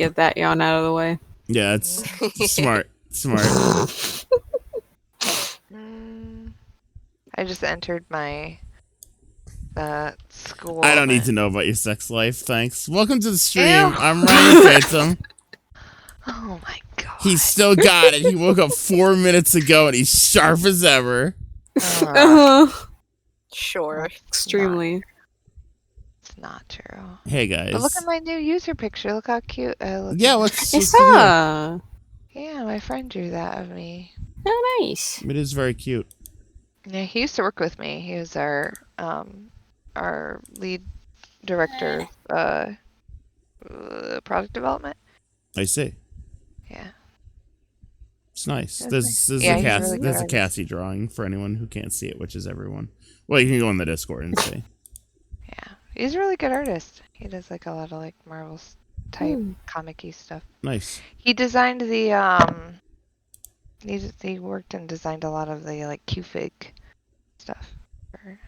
Get that yawn out of the way. Yeah, it's smart. Smart. I just entered my school. I don't need to know about your sex life, thanks. Welcome to the stream. Ew. I'm Ryan Phantom. Oh my god. He's still got it. He woke up 4 minutes ago and he's sharp as ever. Sure. Extremely. It's not true. Hey guys. But look at my new user picture. Look how cute I look. Yeah, what's I saw. Yeah, my friend drew that of me. Oh, nice. It is very cute. Yeah, he used to work with me. He was our lead director of product development. I see. Yeah. It's nice. That's There's Yeah, a he's Cassie, really good there's a artist. Cassie drawing for anyone who can't see it, which is everyone. Well, you can go on the Discord and see. Yeah, he's a really good artist. He does like a lot of like Marvel type comic-y stuff. Nice. He designed the he worked and designed a lot of the like Q-Fig stuff. For,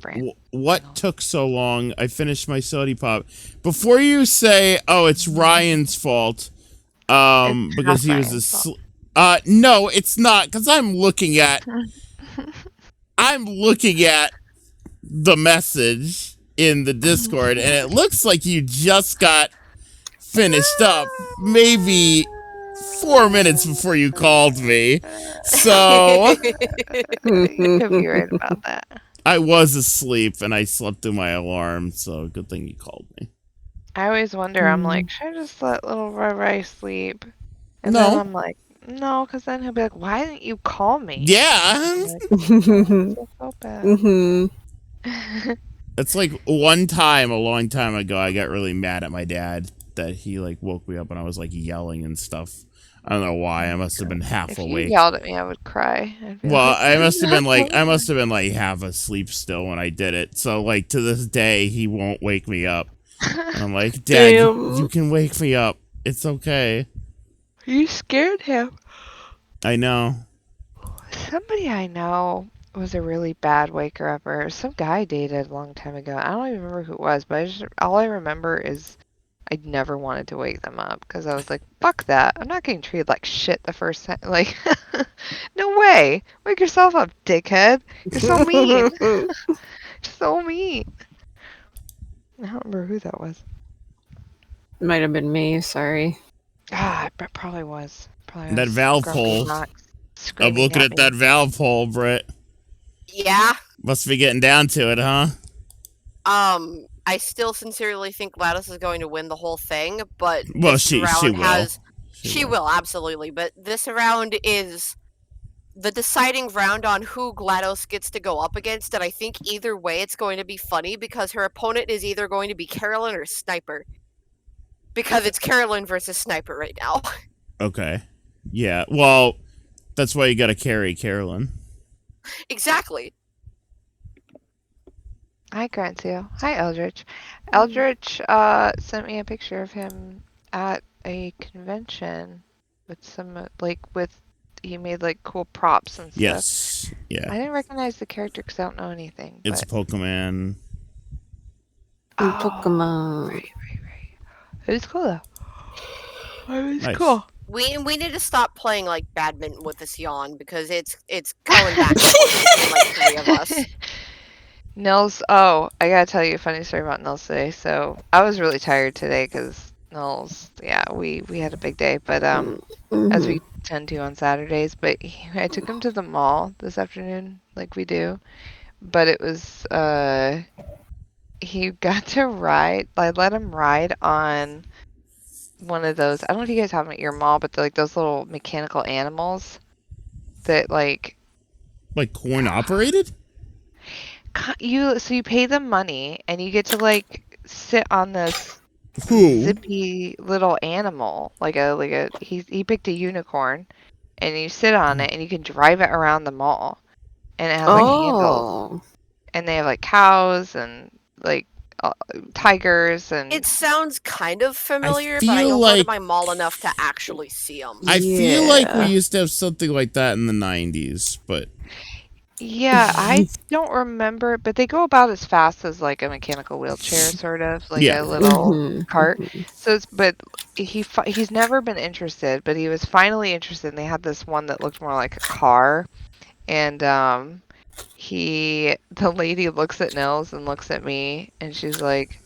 brand. What took so long? I finished my sody pop. Before you say, "Oh, it's Ryan's fault," because he was asleep. No, it's not, because I'm looking at the message in the Discord, and it looks like you just got finished up, maybe 4 minutes before you called me. So You could be right about that. I was asleep and I slept through my alarm, so good thing you called me. I always wonder, I'm like, should I just let little Rai sleep? And No. then I'm like, no, because then he'll be like, why didn't you call me? Yeah. So bad. It's like one time, a long time ago, I got really mad at my dad that he like woke me up and I was like yelling and stuff. I don't know why. I must have been half If awake. you yelled at me, I would cry. I'd be Well, like, I must have been like half asleep still when I did it. So like to this day, he won't wake me up. And I'm like, Dad, you can wake me up. It's okay. You scared him. I know. Somebody I know was a really bad waker upper. Some guy I dated a long time ago. I don't even remember who it was, but all I remember is I never wanted to wake them up because I was like, fuck that. I'm not getting treated like shit the first time. Like, no way. Wake yourself up, dickhead. You're so mean. So mean. I don't remember who that was. Might have been me, sorry. Ah, it probably was. Probably That was Valve Grumpy poll. Knox I'm screaming looking at me. that Valve poll, Britt. Yeah. Must be getting down to it, huh? I still sincerely think GLaDOS is going to win the whole thing, but Well, this she round will. She will, absolutely. But this round is the deciding round on who GLaDOS gets to go up against, and I think either way it's going to be funny because her opponent is either going to be Carolyn or Sniper. Because it's Carolyn versus Sniper right now. Okay. Yeah. Well, that's why you gotta carry Carolyn. Exactly. Hi, Grancio. Hi, Eldritch. Eldritch sent me a picture of him at a convention with some, he made, cool props and stuff. Yes. Yeah. I didn't recognize the character because I don't know anything. It's Pokemon. Pokemon. Right. It was cool, though. It was Nice. cool. We need to stop playing, badminton with this yawn, because it's going back and forth between, 3 of us. Nils, I gotta tell you a funny story about Nils today. So, I was really tired today because Nils, we had a big day, but, as we tend to on Saturdays, but I took him to the mall this afternoon, like we do, but it was, he got to ride, I let him ride on one of those, I don't know if you guys have them at your mall, but they're those little mechanical animals that Like coin operated? you pay them money and you get to sit on this zippy little animal, he picked a unicorn and you sit on it and you can drive it around the mall and it has handles and they have cows and tigers and It sounds kind of familiar, I but I feel don't go like- to my mall enough to actually see them. I feel like we used to have something like that in the 90s, but Yeah, I don't remember, but they go about as fast as like a mechanical wheelchair, sort of like Yeah. a little Mhm. cart. So it's, but he's never been interested, but he was finally interested. And they had this one that looked more like a car, and the lady looks at Nils and looks at me, and she's like,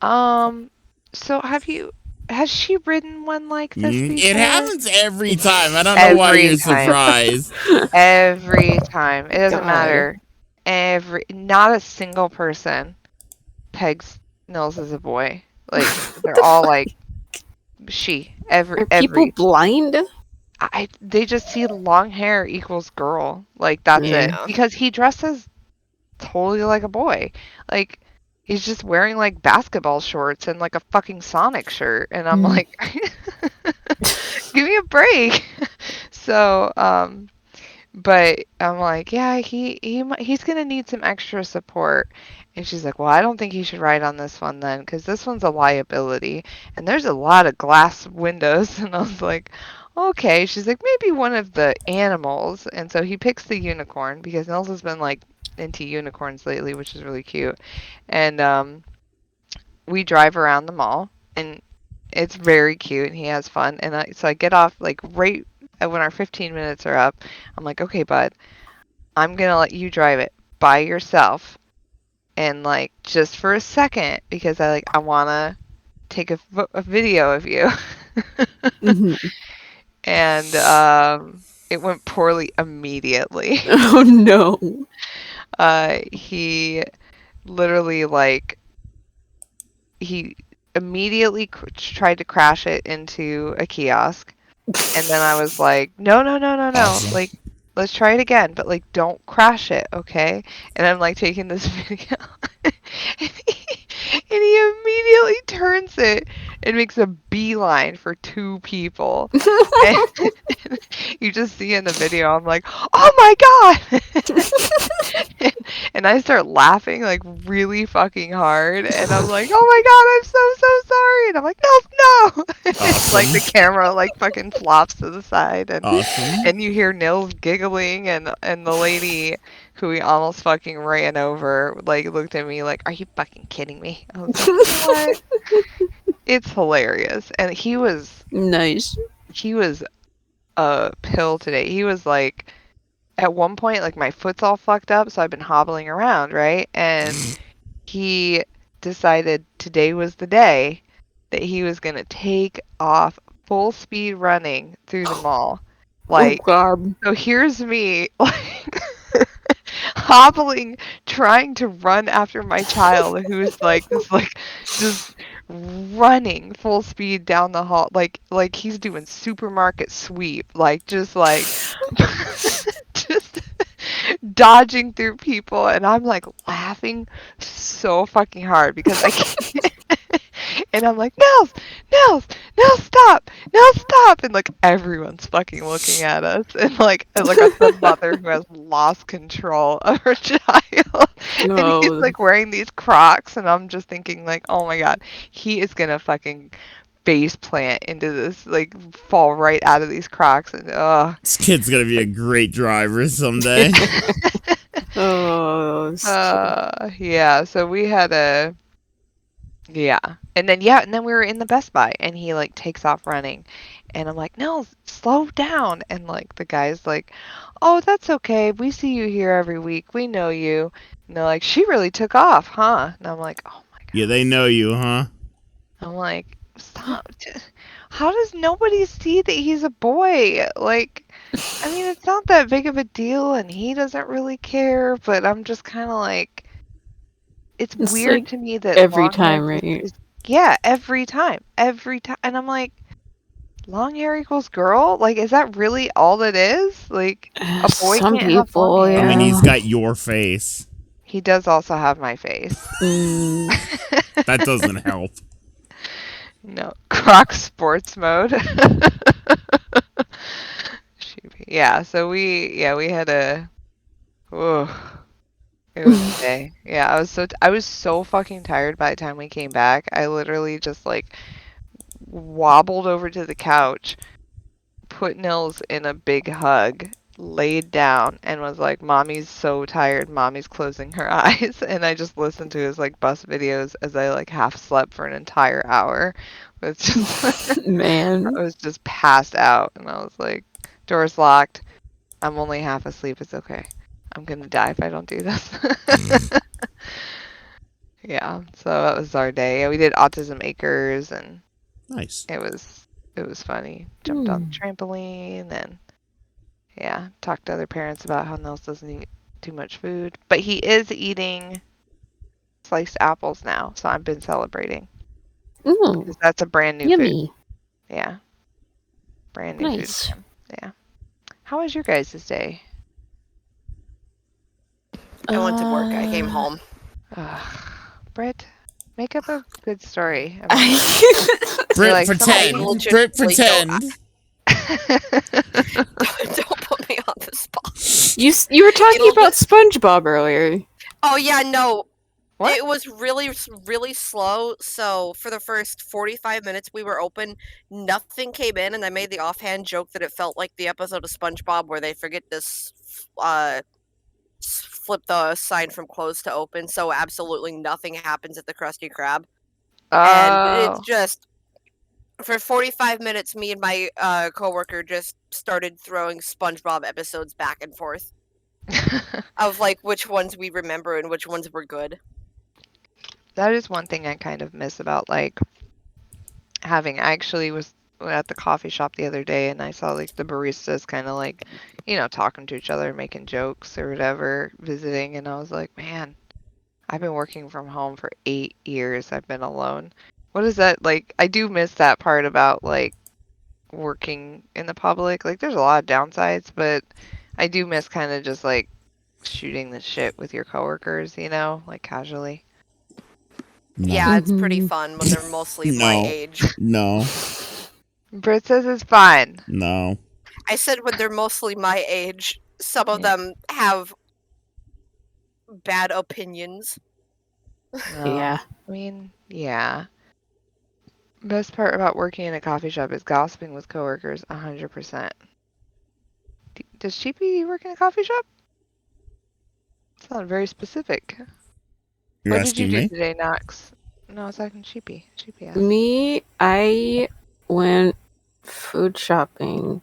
so has she ridden one like this It before? happens every time. I don't know why Every you're time. surprised. Every time. It doesn't God. matter. Not a single person pegs Nils as a boy. Like they're all like she. Are people Every blind? they just see long hair equals girl. Like that's Yeah. it. Yeah. Because he dresses totally like a boy. Like he's just wearing like basketball shorts and like a fucking Sonic shirt, and I'm Mm. like, give me a break. So, but I'm like, yeah, he's gonna need some extra support. And she's like, well, I don't think he should ride on this one then, because this one's a liability, and there's a lot of glass windows. And I was like, okay. She's like, maybe one of the animals. And so he picks the unicorn because Nels has been like into unicorns lately, which is really cute. And we drive around the mall, and it's very cute, and he has fun. And so I get off like right when our 15 minutes are up. I'm like, okay, bud, I'm gonna let you drive it by yourself, and like just for a second, because I wanna take a video of you. Mhm. And it went poorly immediately. Oh no. He literally like he immediately tried to crash it into a kiosk. And then I was like, no, no, no, no, no. Awesome. Like, let's try it again, but like, don't crash it, okay? And I'm like taking this video, and he immediately turns it and makes a beeline for two people. And you just see in the video, I'm like, oh my God! And I start laughing like really fucking hard, and I'm like, "Oh my God, I'm so sorry!" And I'm like, "No, no!" Like the Awesome. camera like fucking flops to the side, Awesome. and you hear Nils giggling, and the lady who we almost fucking ran over like looked at me like, "Are you fucking kidding me?" I was like, "You know what? It's hilarious." And Nice. he was a pill today. He was like, at one point, like my foot's all fucked up, so I've been hobbling around, right? And he decided today was the day that he was going to take off full speed running through the mall. Oh Like, god. so here's me, like, hobbling, trying to run after my child who's like, this, like, just running full speed down the hall, like he's doing supermarket sweep, like, just like, just dodging through people, and I'm like laughing so fucking hard because I can't. And I'm like, Nels, Nels, Nels, stop, Nels, stop, and like everyone's fucking looking at us, and like the mother who has lost control of her child, and he's No. like wearing these Crocs, and I'm just thinking like, oh my God, he is gonna fucking face plant into this, like fall right out of these Crocs, and This kid's gonna be a great driver someday. Oh. yeah, so we had a yeah. And then we were in the Best Buy, and he like takes off running, and I'm like, "No, slow down." And like the guy's like, "Oh, that's okay. We see you here every week. We know you." And they're like, "She really took off, huh?" And I'm like, "Oh my Yeah, God." they know you, huh? I'm like, "Stop. How does nobody see that he's a boy?" Like, I mean, it's not that big of a deal, and he doesn't really care, but I'm just kind of like, it's It's weird like to me that every long hair time, just right? is, yeah, every time, and I'm like, long hair equals girl? Like, is that really all it is? Like, a boy Some can't have long people, I mean, hair? he's yeah. got your face. He does also have my face. Mm. That doesn't help. No, Croc sports mode. Yeah, so we had a, oh, it was a day. Yeah, I was so fucking tired by the time we came back. I literally just like wobbled over to the couch, put Nils in a big hug, laid down and was like, "Mommy's so tired. Mommy's closing her eyes." And I just listened to his like bus videos as I like half slept for an entire hour. It's just I Man. was just passed out, and I was like, "Door's locked. I'm only half asleep. It's okay. I'm gonna die if I don't do this." Yeah, so that was our day. We did Autism Acres, and Nice. it was funny. Jumped on the trampoline, and yeah, talked to other parents about how Nels doesn't eat too much food, but he is eating sliced apples now, so I've been celebrating Ooh, because that's a brand new food. yummy. Yeah, brand new food Nice. for him. Yeah. How was your guys' day? I went to work. I came home. Britt, make up a good story about Brit, like, pretend. somebody- Brit, legitimately pretend. Don't put me on the spot. You were talking It'll about SpongeBob earlier. Oh yeah, no. What? It was really slow. So for the first 45 minutes we were open, nothing came in, and I made the offhand joke that it felt like the episode of SpongeBob where they forget to flip the sign from closed to open. So absolutely nothing happens at the Krusty Krab, and it's Oh. just for 45 minutes, me and my coworker just started throwing SpongeBob episodes back and forth of like which ones we remember and which ones were good. That is one thing I kind of miss about like having. I actually was at the coffee shop the other day and I saw like the baristas kind of like, talking to each other, making jokes or whatever, visiting, and I was like, man, I've been working from home for 8 years. I've been alone. What is that like? I do miss that part about like working in the public. Like there's a lot of downsides, but I do miss kind of just like shooting the shit with your coworkers, like casually. No. Yeah, it's pretty Mhm. fun when they're mostly my No. age. No. Britt says it's fine. No. I said when they're mostly my age, some of Yeah. them have bad opinions. No. Yeah. I mean, yeah. Best part about working in a coffee shop is gossiping with coworkers 100%. Does Sheepy work in a coffee shop? It's not very specific. You're What did you asking do me? today, Knox? No, I was talking to Sheepy. Sheepy asked. Me, I went food shopping.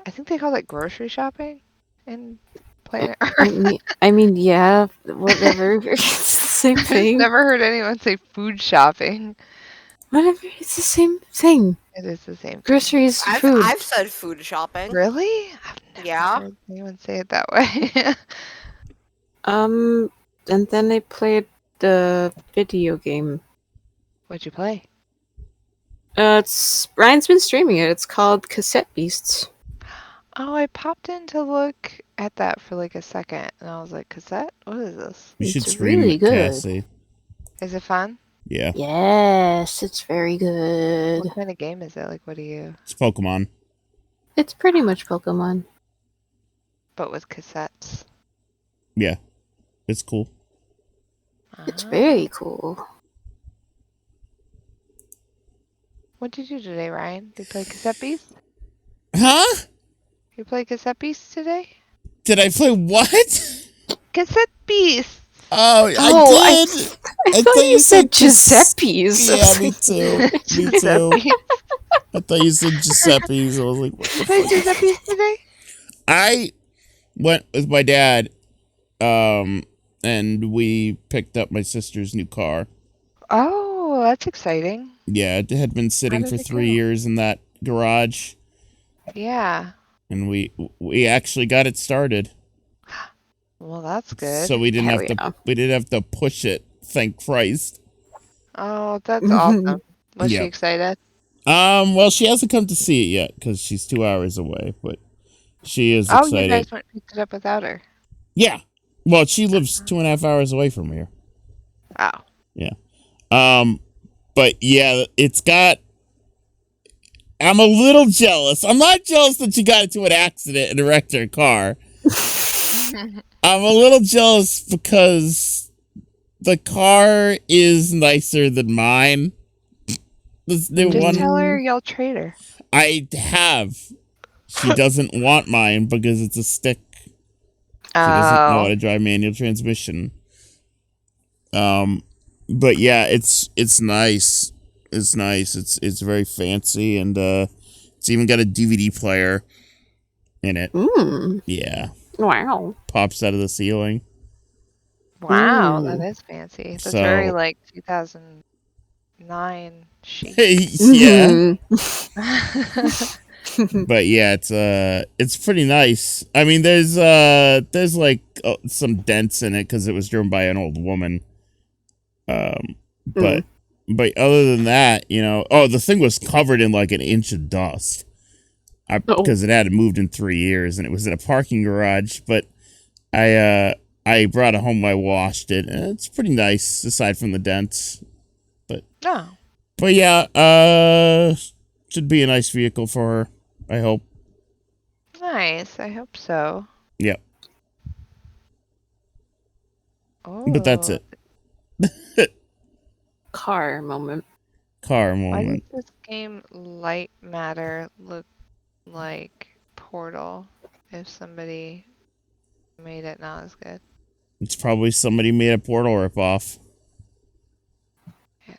I think they call it grocery shopping in Planet I Earth. mean, yeah, whatever. It's the same I've thing. never heard anyone say food shopping. Whatever, it's the same thing. It is the same thing. Groceries, I've food. said food shopping. Really? I've never Yeah. heard anyone say it that way. And then I played the video game. What'd you play? It's Ryan's been streaming it. It's called Cassette Beasts. Oh, I popped in to look at that for like a second, and I was like, cassette? What is this? You should It's stream really it, good. Cassie. Is it fun? Yeah. Yes, it's very good. What kind of game is it? Like, what do you... It's Pokemon. It's pretty much Pokemon. But with cassettes. Yeah. It's cool. It's Ah. very cool. What did you do today, Ryan? Did you play Cassette Beast? Huh? You play Cassette Beast today? Did I play what? Cassette Beast! Oh, Oh, I did. I thought you said Giuseppe's. Yeah, me too. Me too. I thought you said Giuseppe's. I was like, what You the played fuck? Cassette Beast today? I went with my dad, and we picked up my sister's new car. Oh, that's exciting. Yeah, it had been sitting did for it 3 go? years in that garage, Yeah. and we actually got it started. Well, that's good. So we didn't Hell have to push it. Thank Christ. Oh, that's awesome. Was she Yep. excited? Well, she hasn't come to see it yet because she's 2 hours away, but she is Oh, excited. you guys went and picked it up without her. Yeah. Well, she lives 2.5 hours away from here. Oh. Yeah. But yeah, it's got. I'm a little jealous. I'm not jealous that she got into an accident and wrecked her car. I'm a little jealous because the car is nicer than mine. This new Just one, tell her you'll trade her. I have. She doesn't want mine because it's a stick. She doesn't know how to drive manual transmission. But yeah, it's nice. It's nice. It's very fancy, and it's even got a DVD player in it. Yeah, Wow. pops out of the ceiling. Wow, that is fancy. That's very So- like 2009 chic. Yeah. But yeah, it's pretty nice. I mean, there's like some dents in it because it was driven by an old woman. But other than that, the thing was covered in like an inch of dust. Because it hadn't moved in 3 years, and it was in a parking garage. But I brought it home. I washed it, and it's pretty nice aside from the dents. But yeah, should be a nice vehicle for her. I hope. Nice. I hope so. Yep. Oh. But that's it. Car moment. Car Why moment. does this game Light Matter look like Portal if somebody made it not as good? It's probably somebody made a Portal ripoff.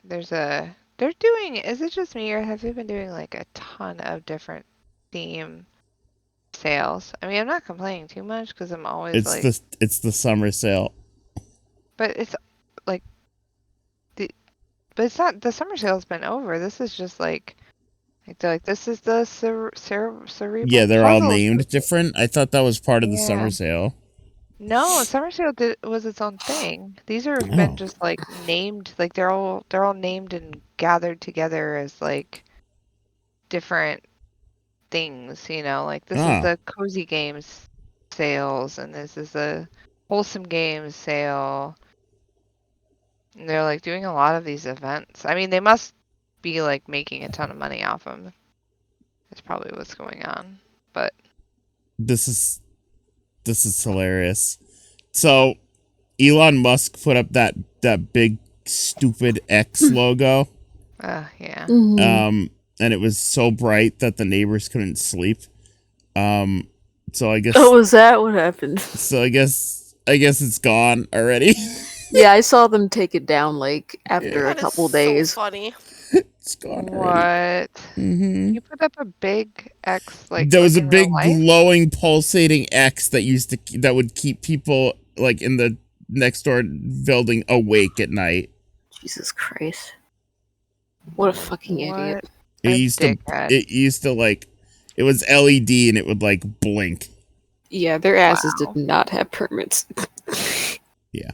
They're doing, is it just me or have they been doing like a ton of different theme sales? I mean, I'm not complaining too much because I'm always It's the summer sale. but it's like but it's not, the summer sale's been over. This is just like they're like, this is the cerebral Yeah, they're all puzzle. named different. I thought that was part of the Yeah. summer sale. No, summer sale was its own thing. These are Oh. been just like named, like they're all named and gathered together as like different things, like this is the cozy games sales and this is the wholesome games sale. And they're like doing a lot of these events. I mean, they must be like making a ton of money off them. That's probably what's going on. But This is hilarious. So, Elon Musk put up that big stupid X logo. yeah. And it was so bright that the neighbors couldn't sleep. So I guess. Oh, was that what happened? So I guess it's gone already. Yeah, I saw them take it down like after a That is couple so days. funny. It's gone already. What? Mm-hmm. You put up a big X like There was a in big real life? glowing, pulsating X that would keep people like in the next door building awake at night. Jesus Christ. What a fucking idiot. It used to like, it was LED and it would like blink. Yeah, their asses Wow. did not have permits. Yeah.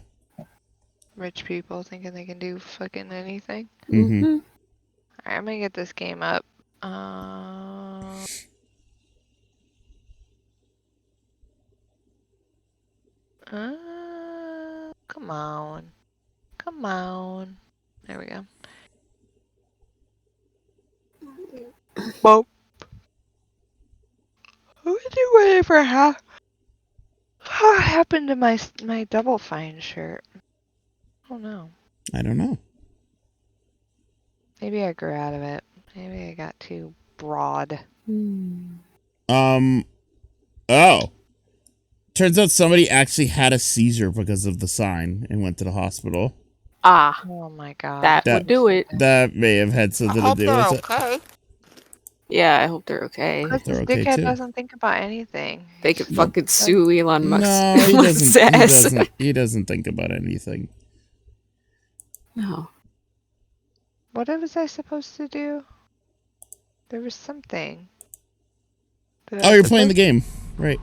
Rich people thinking they can do fucking anything. Mm-hmm. Alright, I'm gonna get this game up. Come on. Come on. There we go. Well, what happened to my Double Fine shirt? Oh no. I don't know. Maybe I grew out of it. Maybe I got too broad. Oh. Turns out somebody actually had a seizure because of the sign and went to the hospital. Ah, Oh my god. that would do it. That may have had I something to hope do they're with it. okay. Yeah, I hope they're okay. Because this They're okay, dickhead too. doesn't think about anything. They could fucking sue Elon Musk. No, he Musk's doesn't. ass. He doesn't think about anything. No. What was I supposed to do? There was something. Oh, you're playing the game, right?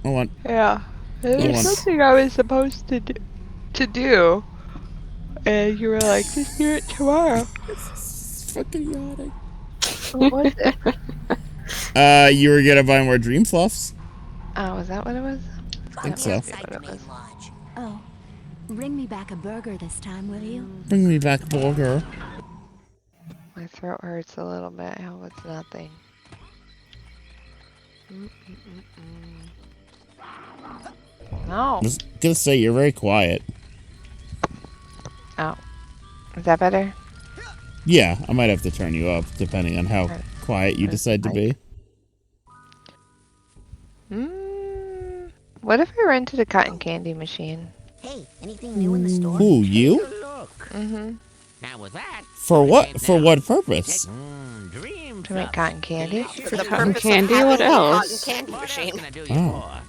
Hold on. Yeah. There Go was on. something I was supposed to do. And you were like, just do it tomorrow. It's fucking yawning. What was it? You were gonna buy more Dream Fluffs. Oh, was that what it was? I think so. Oh, bring me back a burger this time, will you? Bring me back, burger. My throat hurts a little bit. I hope it's nothing. No. I was gonna say you're very quiet. Oh. Is that better? Yeah, I might have to turn you up depending on how quiet you Where's decide to the be. What if I rented a cotton candy machine? Hey, anything new in the store? Who, you? Mm-hmm. Now with that, For what? For what purpose? dream To make cotton candy? For the cotton purpose candy, of having what a else? cotton candy What else machine. can I do you Oh.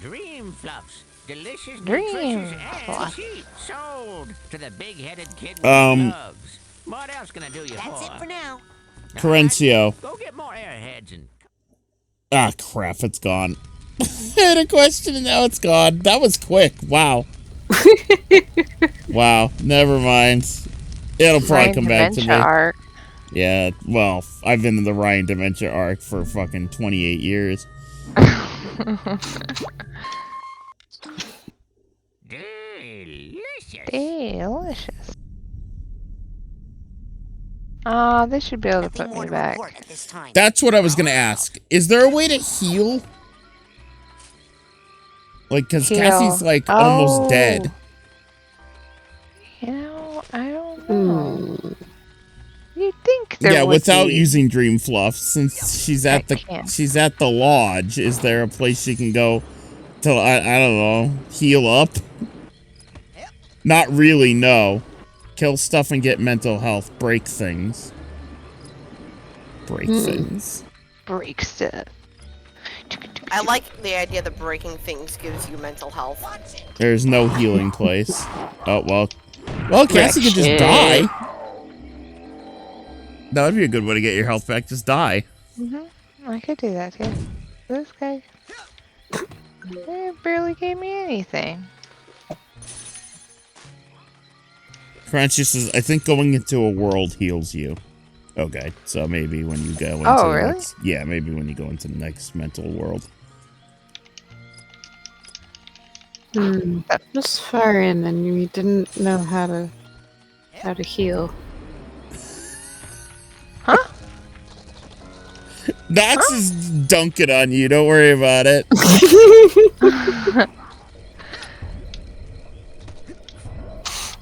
for? Dream fluffs. Delicious, Dream nutritious, and fluff. cheap. Sold to the big-headed kid with Um, gloves. What else can I do you That's for? it for now. Corencio. Go get more airheads and Ah, crap, it's gone. I had a question and now it's gone. That was quick. Wow. Wow. Never mind. It'll probably Ryan come back to me. Dementia arc. Yeah, well, I've been in the Ryan Dementia arc for fucking 28 years. delicious. Delicious. Ah, they should be able to Nothing put more me to back. report at this time. That's what I was gonna ask. Is there a way to heal? Like, because Heal. Cassie's, like, almost dead. You know, I don't know. Hmm. You'd think there Yeah, would without be. using Dream Fluff, since she's at I can't. she's at the lodge. Is there a place she can go to? I don't know, heal up? Not really. No. Kill stuff and get mental health. Break things. Break things. Break stuff. I like the idea that breaking things gives you mental health. There's no healing place. Oh well. Well, Cassie could just Wretched. die. That would be a good way to get your health back. Just die. I could do that too. This guy they barely gave me anything. Crunchy says, I think going into a world heals you. Okay, so maybe when you go into Oh, the really? next, yeah, maybe when you go into the next mental world. Just far in, and we didn't know how to heal. Huh? Knox is dunking on you. Don't worry about it.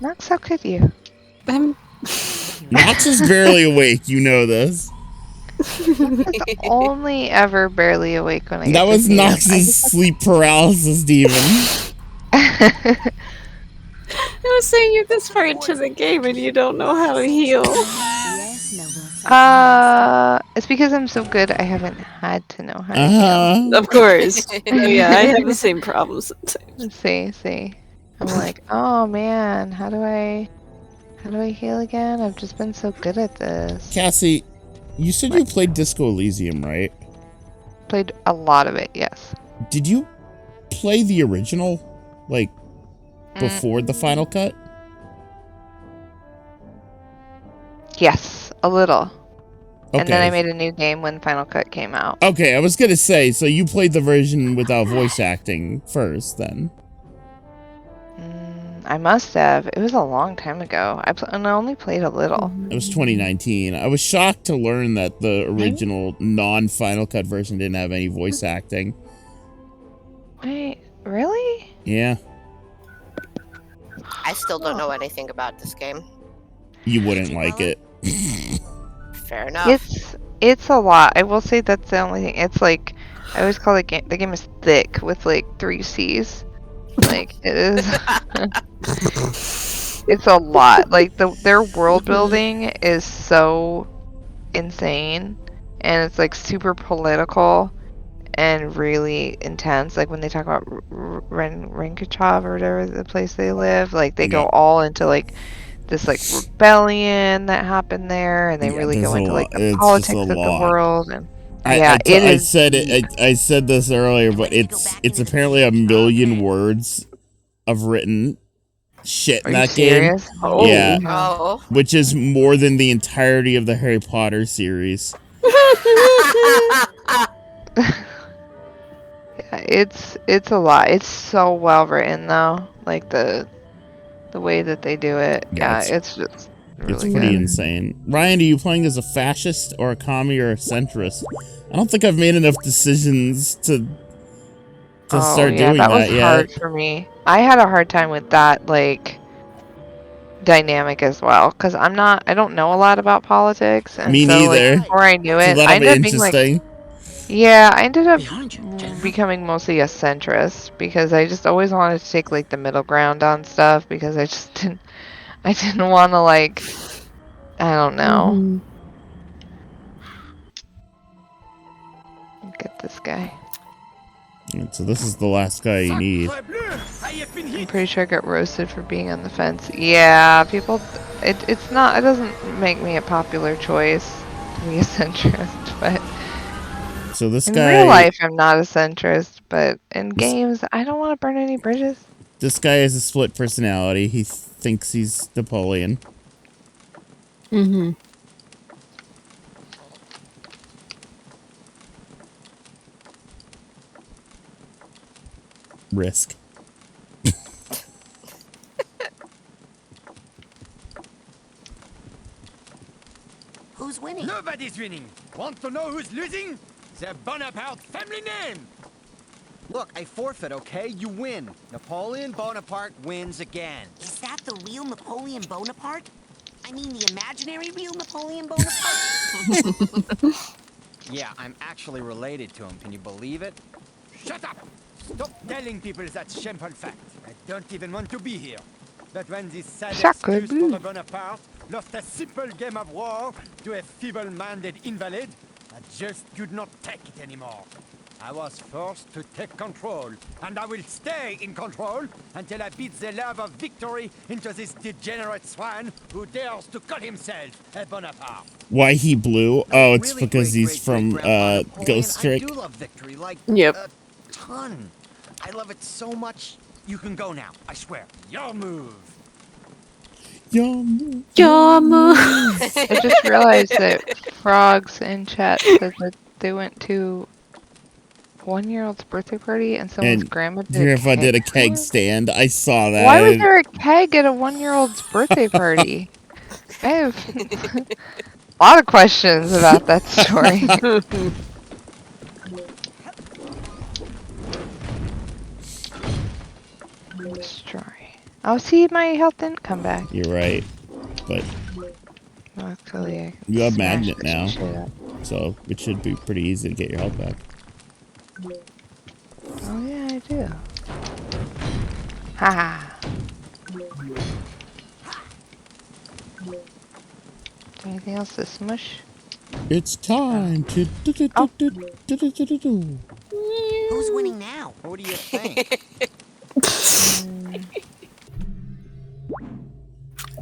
Not so could you. I'm Knox is barely awake. You know this. Only ever barely awake when I get That to was see him. Knox's sleep paralysis demon. I was saying you're this far into the game and you don't know how to heal. Yes, Noble. It's because I'm so good. I haven't had to know how to heal. Of course. Yeah, I have the same problem sometimes. See. I'm like, oh man, how do I heal again? I've just been so good at this. Cassie, you said you played Disco Elysium, right? Played a lot of it, yes. Did you play the original, like, before the final cut? Yes, a little. Okay. And then I made a new game when Final Cut came out. Okay, I was gonna say, so you played the version without voice acting first, then? I must have. It was a long time ago. And I only played a little. It was 2019. I was shocked to learn that the original non-Final Cut version didn't have any voice acting. Wait, really? Yeah. I still don't know anything about this game. You wouldn't like it. Fair enough. It's a lot. I will say that's the only thing. It's like I always call the game is thick with like 3 C's. Like it is. It's a lot. Like their world building is so insane, and it's like super political and really intense. Like when they talk about Renkachov or whatever the place they live, like they go all into like this like rebellion that happened there, and they really go into like the politics of the world. And I said this earlier, but it's apparently 1,000,000 words of written shit in that game. Oh, yeah. Oh. Which is more than the entirety of the Harry Potter series. It's a lot. It's so well written though. Like the way that they do it. Yeah, it's just really it's pretty insane. Ryan, are you playing as a fascist or a commie or a centrist? I don't think I've made enough decisions to start doing that that was yet. hard for me. I had a hard time with that like dynamic as well, because I don't know a lot about politics, and Me so neither. like before I knew So it, that'll I be ended up being like, interesting. Yeah, I ended up Behind you, gentlemen. becoming mostly a centrist because I just always wanted to take like the middle ground on stuff because I didn't want to like, I don't know. Mhm. Get this guy. And so this is the last guy you need. I'm pretty sure I got roasted for being on the fence. Yeah, people, it doesn't make me a popular choice to be a centrist, but So this in guy, real life I'm not a centrist, but in This- games I don't want to burn any bridges. this guy has a split personality. He thinks he's Napoleon. Mhm. Risk. Who's winning? Nobody's winning. Want to know who's losing? The Bonaparte family name. Look, I forfeit, okay? You win. Napoleon Bonaparte wins again. Is that the real Napoleon Bonaparte? I mean the imaginary real Napoleon Bonaparte? Yeah, I'm actually related to him. Can you believe it? Shut up! Stop telling people that shameful fact. I don't even want to be here. But when this sad Sacre excuse bleu. for the Bonaparte lost a simple game of war to a feeble-minded invalid, I just could not take it anymore. I was forced to take control, and I will stay in control until I beat the love of victory into this degenerate swine who dares to call himself a Bonaparte. Why he blue? Oh, it's Really because great, he's great, from great Grandpa Napoleon. Ghost Trick. I do love victory, like Yep. a ton. I love it so much. You can go now. I swear. Your move. Yum. Yama. I just realized that frogs in chat said that they went to 1-year-old's birthday party and someone's And grandma Grandpa did a keg What? stand. I saw that. Why was there a keg at a 1-year-old's birthday party? I have a lot of questions about that story. Destroy. Oh, see, my health didn't come back. You're right, but Luckily, I you have smashed magnet this now, shit up. so it should be pretty easy to get your health back. Oh yeah, I do. Haha. Anything else to smush? It's time to do. Who's winning now? What do you think?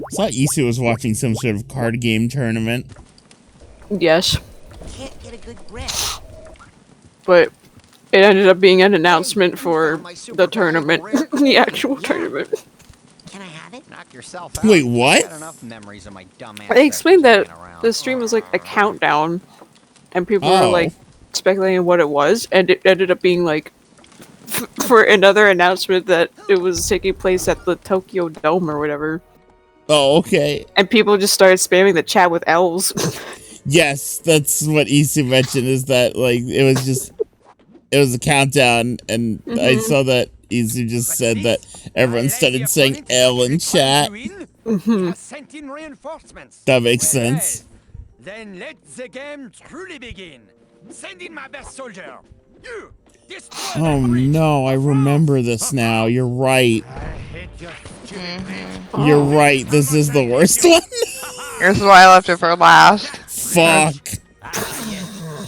I thought Isu was watching some sort of card game tournament. Yes, Can't get a good grip. but it ended up being an announcement for the tournament, the actual tournament. Can I have it? Knock yourself out. Wait, what? Got enough memories of my dumb They explained that ancestors hanging the around. stream was like a countdown, and people were Oh. like speculating what it was, and it ended up being like for another announcement that it was taking place at the Tokyo Dome or whatever, Oh, okay. and people just started spamming the chat with L's. Yes, that's what Isu mentioned, is that, like, it was a countdown, and I saw that Isu just said that everyone started saying L in chat. Sent in reinforcements. That makes Well, sense. then let the game truly begin. Send in my best soldier. You destroy Oh the bridge. no, I remember this now. You're right. I hate your stupid Mm-hmm. You're right. This is the worst one. Here's why I left it for last. Fuck.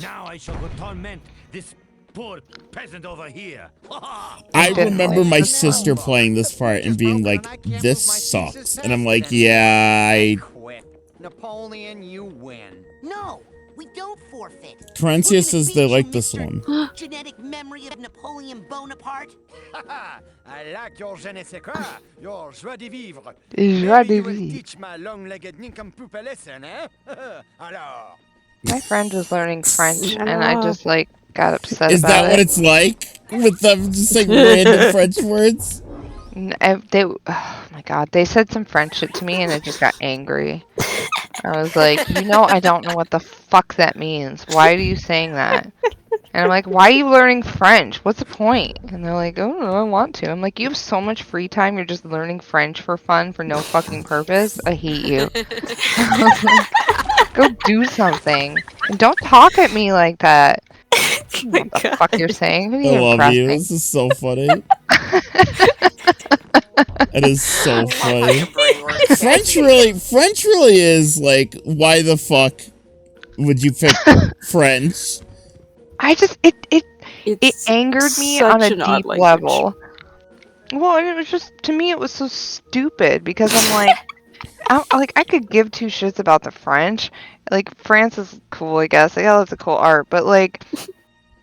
Now I shall go torment this poor peasant over here. I didn't remember like my this sister one. playing this part and being like, this sucks. And I'm like, yeah, I... Quit. Napoleon, you win. No, we don't forfeit. Francia We're gonna says beat they you, like this Mr. one. Genetic memory of Napoleon Bonaparte. I like your je ne sais quoi, your joie de vivre. Joie Maybe de you will vivre. teach my long-legged nincompoop a lesson, eh? Alors, My friend was learning French, and I just like got upset Is about that it. what it's like? With them just saying random French words? Oh my god, they said some French shit to me, and I just got angry. I was like, I don't know what the fuck that means. Why are you saying that? And I'm like, why are you learning French? What's the point? And they're like, oh no, I want to. I'm like, you have so much free time. You're just learning French for fun for no fucking purpose. I hate you. Go do something. And don't talk at me like that. What the fuck you're saying? Who are I you love you. impressing? This is so funny. It is so funny. French really is like, why the fuck would you pick French? I just it It's angered me on a such an odd deep language. level. Well, and it was just, to me, it was so stupid because I'm like, I could give two shits about the French. Like, France is cool, I guess. Yeah, that's a cool art, but like,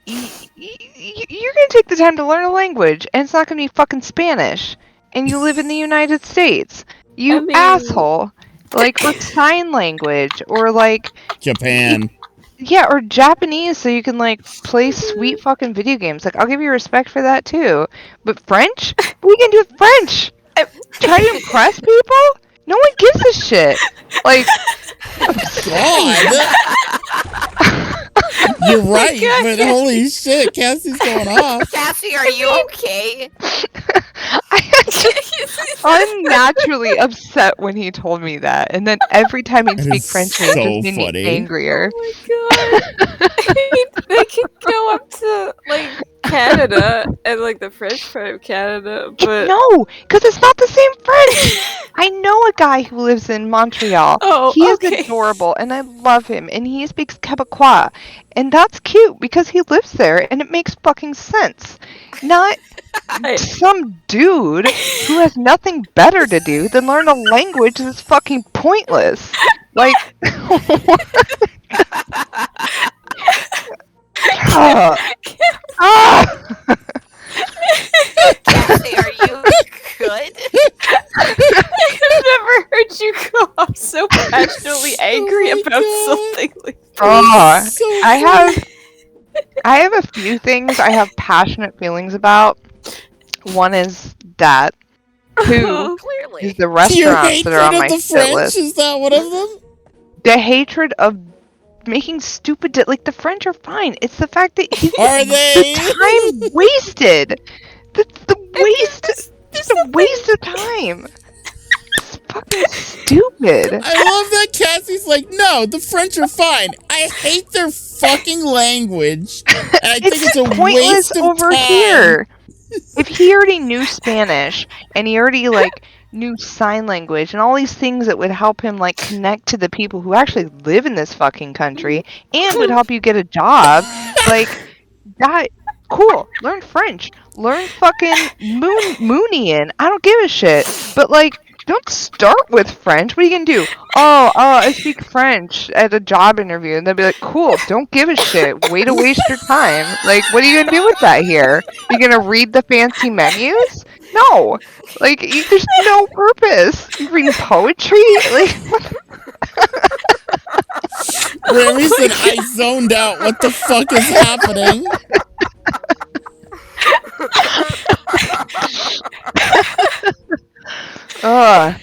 you're gonna take the time to learn a language, and it's not gonna be fucking Spanish, and you live in the United States. You I mean- asshole. Like, or sign language, or like, Japan. yeah, or Japanese, so you can like play sweet fucking video games. Like, I'll give you respect for that too. But French? What are you gonna do with French? Try to impress people? No one gives a shit. Like, God. You're right, but holy shit, Cassie's going off. Cassie, are you okay? I just unnaturally upset when he told me that, and then every time he'd It speak is French, to me, it so just made funny. me angrier. Oh my god. They could go up to like Canada and like the French part of Canada, but No, because it's not the same French. I know a guy who lives in Montreal. Oh, He is okay. adorable, and I love him, and he speaks Quebecois, and that's cute because he lives there, and it makes fucking sense. Not some dude who has nothing better to do than learn a language that's fucking pointless. Like, Cassie, are you good? I've never heard you go off so passionately angry my about God. something like Oh, So I have a few things I have passionate feelings about. One is that. Two is Clearly. the your restaurants that are hatred on of my the shit French, list. is that one of them? The hatred of making stupid like the French are fine. It's the fact that he's Are they? the time wasted. The waste. Just a waste of time. It's fucking stupid. I love that Cassie's like, no, the French are fine. I hate their fucking language. And I think it's a pointless waste of over time. here. If he already knew Spanish and he already like knew sign language and all these things that would help him like connect to the people who actually live in this fucking country and would help you get a job, like that. Cool. Learn French. Learn fucking Moonian. I don't give a shit. But like, don't start with French. What are you gonna do? Oh, I speak French at a job interview, and they'll be like, "Cool, don't give a shit. Way to waste your time. Like, what are you gonna do with that here? You gonna read the fancy menus? No. Like, there's no purpose. You reading poetry? Like, Remy said, I zoned out. What the fuck is happening? ugh.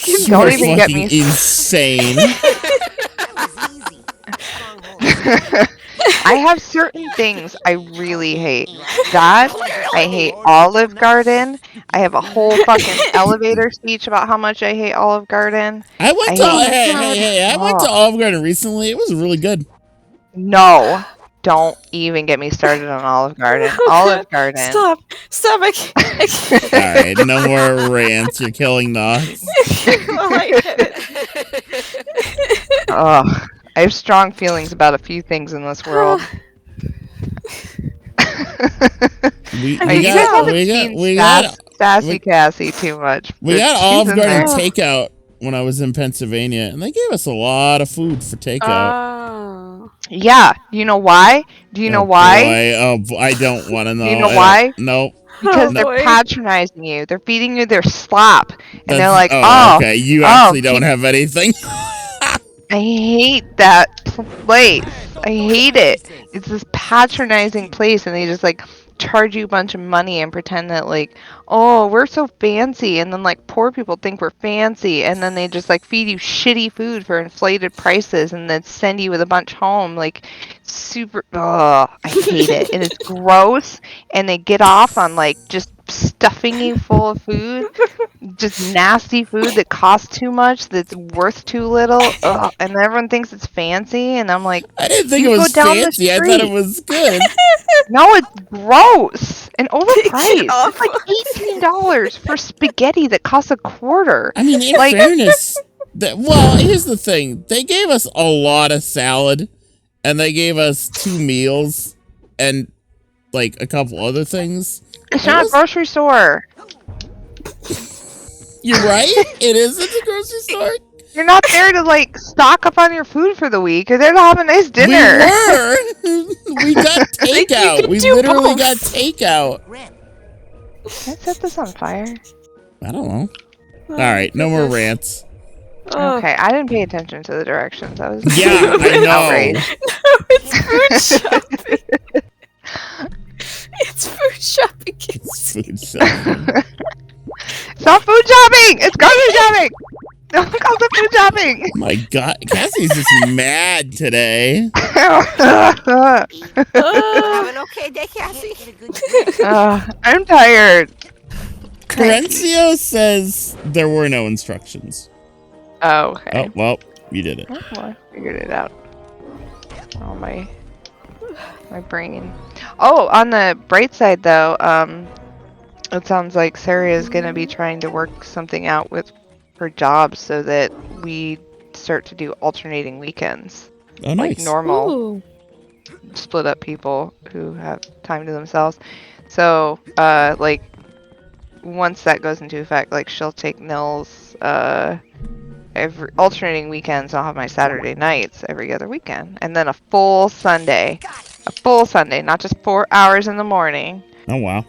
You Don't are even get fucking me insane. That was easy. Stronghold. I have certain things I really hate. That, I hate Olive Garden. I have a whole fucking elevator speech about how much I hate Olive Garden. I went I to hate- hey, I went to Olive Garden recently. It was really good. No, don't even get me started on Olive Garden. Oh, Olive God. Garden. Stop! I can't. All right, no more rants. You're killing Knox. Well, I get it. Ugh. I have strong feelings about a few things in this world. We I mean, you guys got haven't seen Sassy we- Cassie too much. we but got she's Olive in Garden there. takeout when I was in Pennsylvania, and they gave us a lot of food for takeout. Oh. Yeah, you know why? Do you know why? I don't want to know. Do you know I why? don't- Nope. Because Oh, they're boy. patronizing you. They're feeding you their slop. And they're That's- like, okay. You actually don't have anything. I hate that place. I hate it. It's this patronizing place, and they just like charge you a bunch of money and pretend that like, oh, we're so fancy, and then like poor people think we're fancy, and then they just like feed you shitty food for inflated prices, and then send you with a bunch home, like super. Ugh, I hate it, and it's gross. And they get off on like just stuffing you full of food, just nasty food that costs too much, that's worth too little, ugh, and everyone thinks it's fancy, and I'm like, I didn't think you it go was down the fancy. I thought it street. was good. No, it's gross and Take overpriced. it off. It's like $18 for spaghetti that costs a quarter. I mean, in Like- fairness, well, here's the thing. They gave us a lot of salad, and they gave us 2 meals, and like a couple other things. It's not a grocery store. You're right. It is at the grocery store. You're not there to like stock up on your food for the week. You're there to have a nice dinner. We were. We got takeout. We do literally both. got takeout. Rip. Can I set this on fire? I don't know. All right, no more rants. Oh, Okay, I didn't pay attention to the directions. I was Yeah, I know. outraged. it's food shopping. It's food shopping. It's food shopping. It's not food shopping. It's grocery shopping. No one calls it food shopping. My God, Cassie's just mad today. Have an okay day, Cassie. Get a good drink. I'm tired. Corencio says there were no instructions. Oh, okay. Oh, well, you did it. Oh, well, I figured it out. Oh, my brain. Oh, on the bright side, though, it sounds like Sarah is going to be trying to work something out with her job so that we start to do alternating weekends. Oh, nice. Like normal Ooh. split up people who have time to themselves. So, like, once that goes into effect, like, she'll take Nils, every alternating weekends. I'll have my Saturday nights every other weekend, and then a full Sunday, not just 4 hours in the morning. Oh, wow.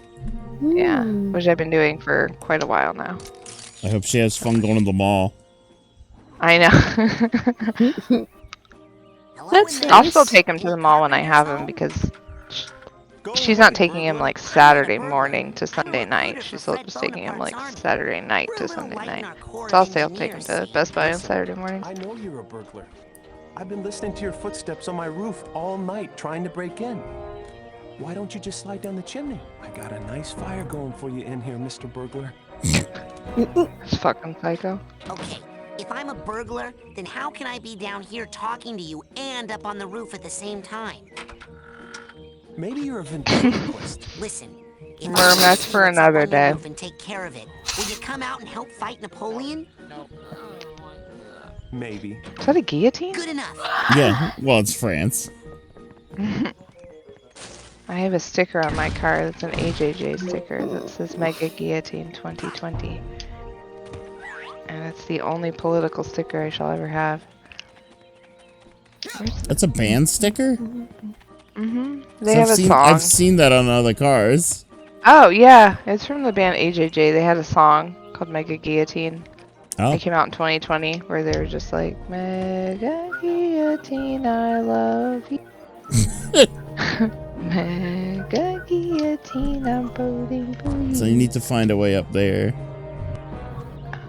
Yeah, which I've been doing for quite a while now. I hope she has fun going to the mall. I know. Hello That's in there. I'll still take him to the mall when I have him because she's not taking him like Saturday morning to Sunday night. She's still just taking him like Saturday night to Sunday night. So I'll say I'll take him to Best Buy on Saturday morning. I know you're a burglar. I've been listening to your footsteps on my roof all night trying to break in. Why don't you just slide down the chimney? I got a nice fire going for you in here, Mr. Burglar. It's fucking psycho. Okay, if I'm a burglar, then how can I be down here talking to you and up on the roof at the same time? Maybe you're a ventriloquist. Listen, if Worm, I that's see for what's up another on the day. roof and take care of it, will you come out and help fight Napoleon? Maybe. Is that a guillotine? Good enough. Yeah, well, it's France. I have a sticker on my car that's an AJJ sticker that says Mega Guillotine 2020. And it's the only political sticker I shall ever have. That's a band sticker? They have a song. I've seen that on other cars. Oh, yeah. It's from the band AJJ. They had a song called Mega Guillotine. Oh, It came out in 2020 where they were just like, Mega Guillotine, I love you. Mega Guillotine, I'm voting for you. so you need to find a way up there.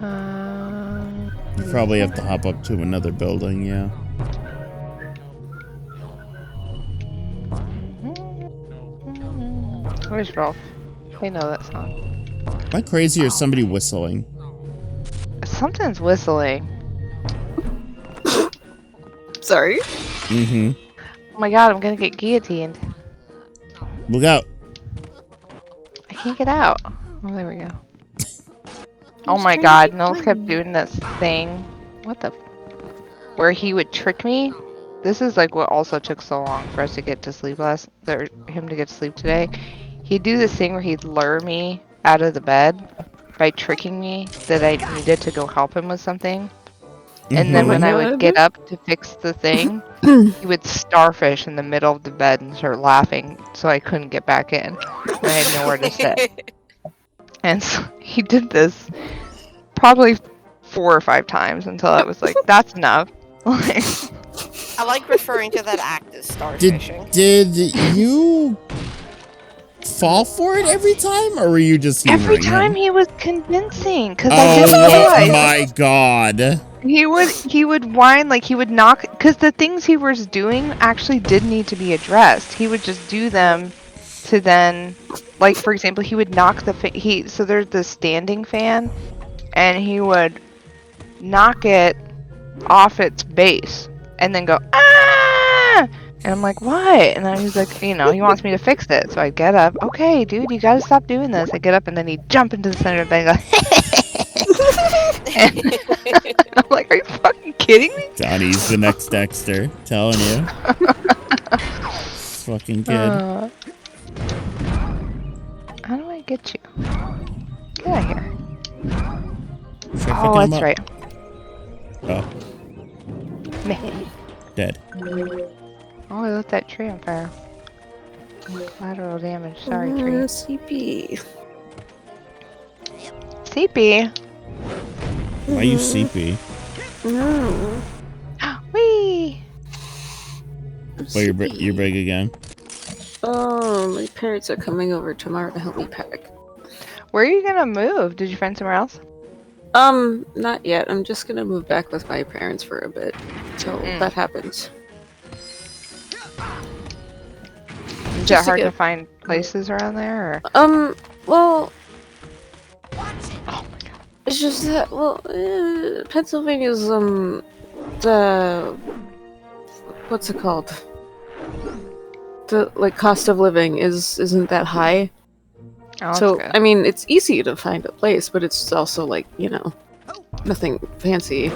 You probably have to hop up to another building, yeah. Where's Rolf? They know that song. Am I crazy or is somebody whistling? Something's whistling. Sorry. Mm-hmm. Oh my god, I'm gonna get guillotined. Look out. I can't get out. Oh, there we go. Oh my god, Nils kept doing this thing. What the? Where he would trick me. This is like what also took so long for us to get to sleep him to get to sleep today. He'd do this thing where he'd lure me out of the bed by tricking me that I needed to go help him with something. And then when I would get up to fix the thing, he would starfish in the middle of the bed and start laughing, so I couldn't get back in. And I had nowhere to sit. And so he did this probably 4 or 5 times until I was like, that's enough. I like referring to that act as starfishing. Did you fall for it every time, or were you just Every humoring time him? he was convincing, because I didn't Oh realize. my god. He would whine, like he would knock, because the things he was doing actually did need to be addressed. He would just do them to then, like, for example, he would knock the so there's the standing fan, and he would knock it off its base and then go ah, and I'm like, what? And then he's like, he wants me to fix it. So I get up. Okay, dude, you gotta stop doing this. I get up and then he'd jump into the center of the bed and go and I'm like, are you fucking kidding me? Donnie's the next Dexter. Telling you. Fucking kid. How do I get you? Get out of here. Try Oh, picking him that's up. right. Oh. Dead. Oh, I lit that tree on fire. Collateral damage. Sorry, tree. CP. CP. Why you CP? No. Whee! Oh, you're big again. Oh, my parents are coming over tomorrow to help me pack. Where are you gonna move? Did you find somewhere else? Not yet. I'm just gonna move back with my parents for a bit till that happens. Is it Just to hard to get- find places around there? Or? Well, it's just that, Pennsylvania's, the, what's it called? The, like, cost of living isn't that high. Oh, So, that's good. I mean, it's easy to find a place, but it's also, like, nothing fancy.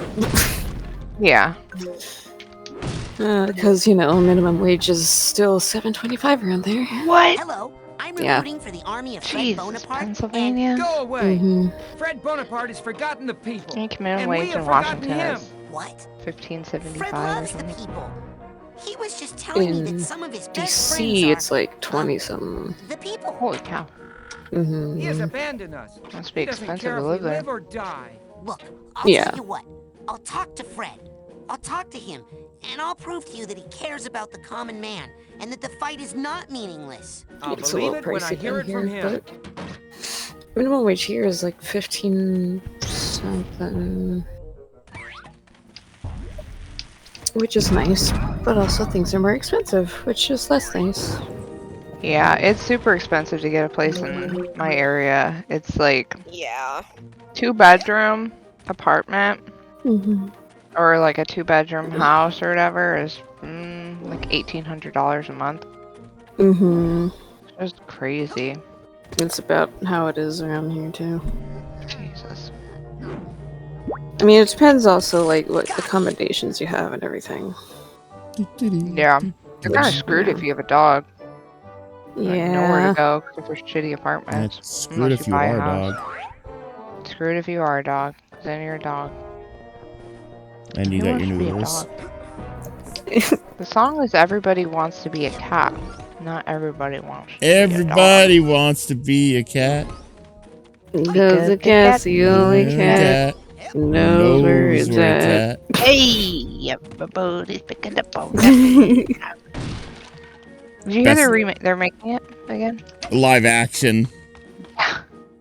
Yeah. Because, minimum wage is still $7.25 around there. What? Hello, I'm Yeah. recruiting for the army of Fred Jesus, Bonaparte. Pennsylvania. Go away! Mhm. Fred Bonaparte has forgotten the people. I think minimum And we wage have in forgotten Washington him. is What? Fred $15.75 or loves the something. people. He was just telling me In that some of his best DC, friends are it's like 20-something. the people. Holy cow. Mm-hmm. He has abandoned us. Must be He doesn't expensive care to if live we there. live or die. Look, I'll Yeah. tell you what. I'll talk to Fred. I'll talk to him, and I'll prove to you that he cares about the common man, and that the fight is not meaningless. I'll It's a believe little it when I pricey hear down it from here, him. but minimum wage here is like 15 something, which is nice. But also things are more expensive, which is less nice. Yeah, it's super expensive to get a place in my area. It's like Yeah. 2-bedroom apartment Mm-hmm. or like a 2-bedroom house or whatever is like $1,800 a month. Mm-hmm. It's just crazy. It's about how it is around here too. Jesus. I mean, it depends also like what accommodations you have and everything. Yeah. You're kind of screwed if you have a dog. Like, nowhere Yeah. to go because there's shitty apartments. It's screwed Unless if you buy a are a house. dog. Screwed if you are a dog. 'Cause then you're a dog. And you Who got wants your to be a noodles. dog? The song is "Everybody Wants to Be a Cat." Not everybody wants. To Be Everybody wants to be a cat. Because the cat's the only cat knows where it's at. Hey, everybody's picking up on that. Did you hear they're making it again? Live action.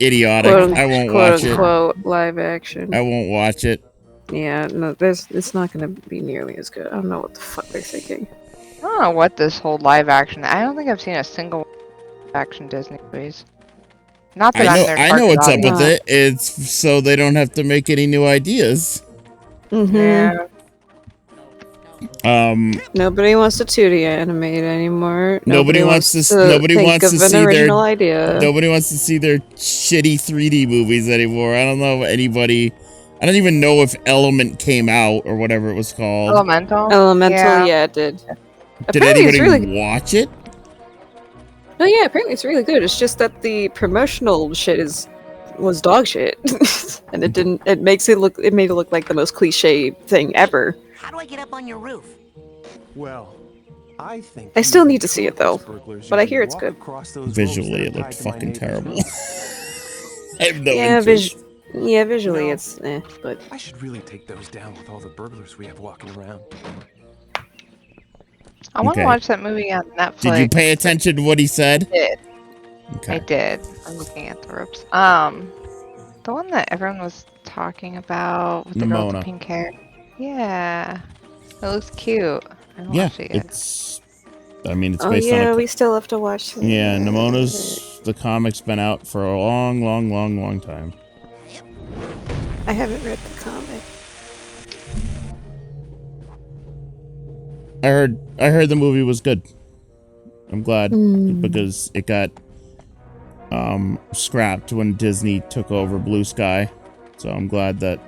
Idiotic. Quote, I won't quote watch it. unquote live action. I won't watch it. Yeah, no, it's not gonna be nearly as good. I don't know what the fuck they're thinking. I don't know what this whole live action. I don't think I've seen a single action Disney movies. Not that I'm their I know target what's up audience. with it. It's so they don't have to make any new ideas. Mm-hmm. Yeah. Nobody wants to 2D animate anymore. Nobody wants to think of an see their original idea. Nobody wants to see their shitty 3D movies anymore. I don't know if anybody. I don't even know if Element came out or whatever it was called. Elemental, yeah, it did. Did Apparently it's anybody really watch it? Oh yeah, apparently it's really good. It's just that the promotional shit was dog shit, and it didn't. It made it look like the most cliche thing ever. How do I get up on your roof? Well, I think I still need to see it though, but I hear it's good. Visually, it looked fucking terrible. I have no Yeah, interest. visually it's but I should really take those down with all the burglars we have walking around. I want to Okay. watch that movie on Netflix. Did you pay attention to what he said? I did. Okay. I did. I'm looking at the ropes. The one that everyone was talking about with the girl with the Nimona. pink hair. Yeah, it looks cute. I Yeah, watched it yet. it's I mean, it's Oh based on yeah, a... we still have to watch. Yeah, the comic's been out for a long time. I haven't read the comic. I heard the movie was good. I'm glad because it got scrapped when Disney took over Blue Sky. So I'm glad that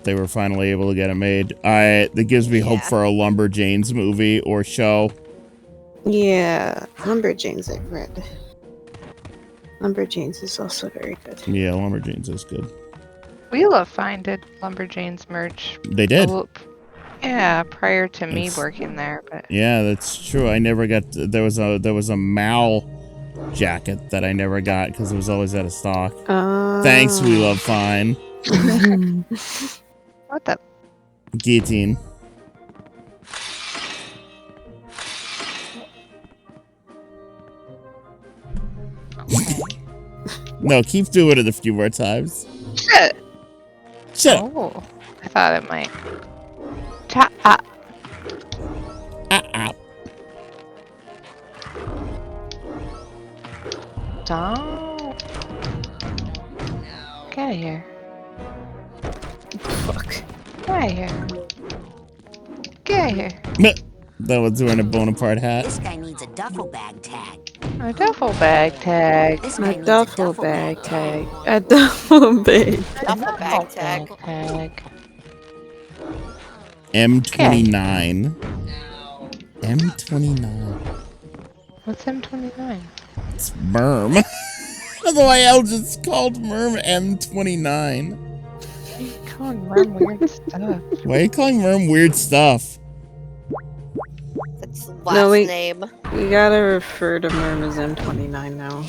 they were finally able to get it made. That gives me hope for a Lumberjanes movie or show. Yeah, Lumberjanes I've read. Lumberjanes is also very good. Yeah, Lumberjanes is good. Wheel of Fine did Lumberjanes merch. They did. Yeah, prior to me working there, but yeah, that's true. I never got. There was a Mal jacket that I never got because it was always out of stock. Thanks, We Love Fine. What the? Guillotine. No, keep doing it a few more times. Shit. Shut up. Oh, I thought it might. Don't. Get out of here. Fuck. Get out of here. Get out of here. That one's wearing a Bonaparte hat. This guy needs a duffel bag tag. A duffel bag tag. This guy A needs duffel bag tag. A duffel bag. Duffel bag tag. M29. M29. What's M29? It's Merm. Why else it's called Merm M29? Why are you calling Merm weird stuff? Why are you calling Merm weird stuff? That's the last name. We gotta refer to Merm as M29 now.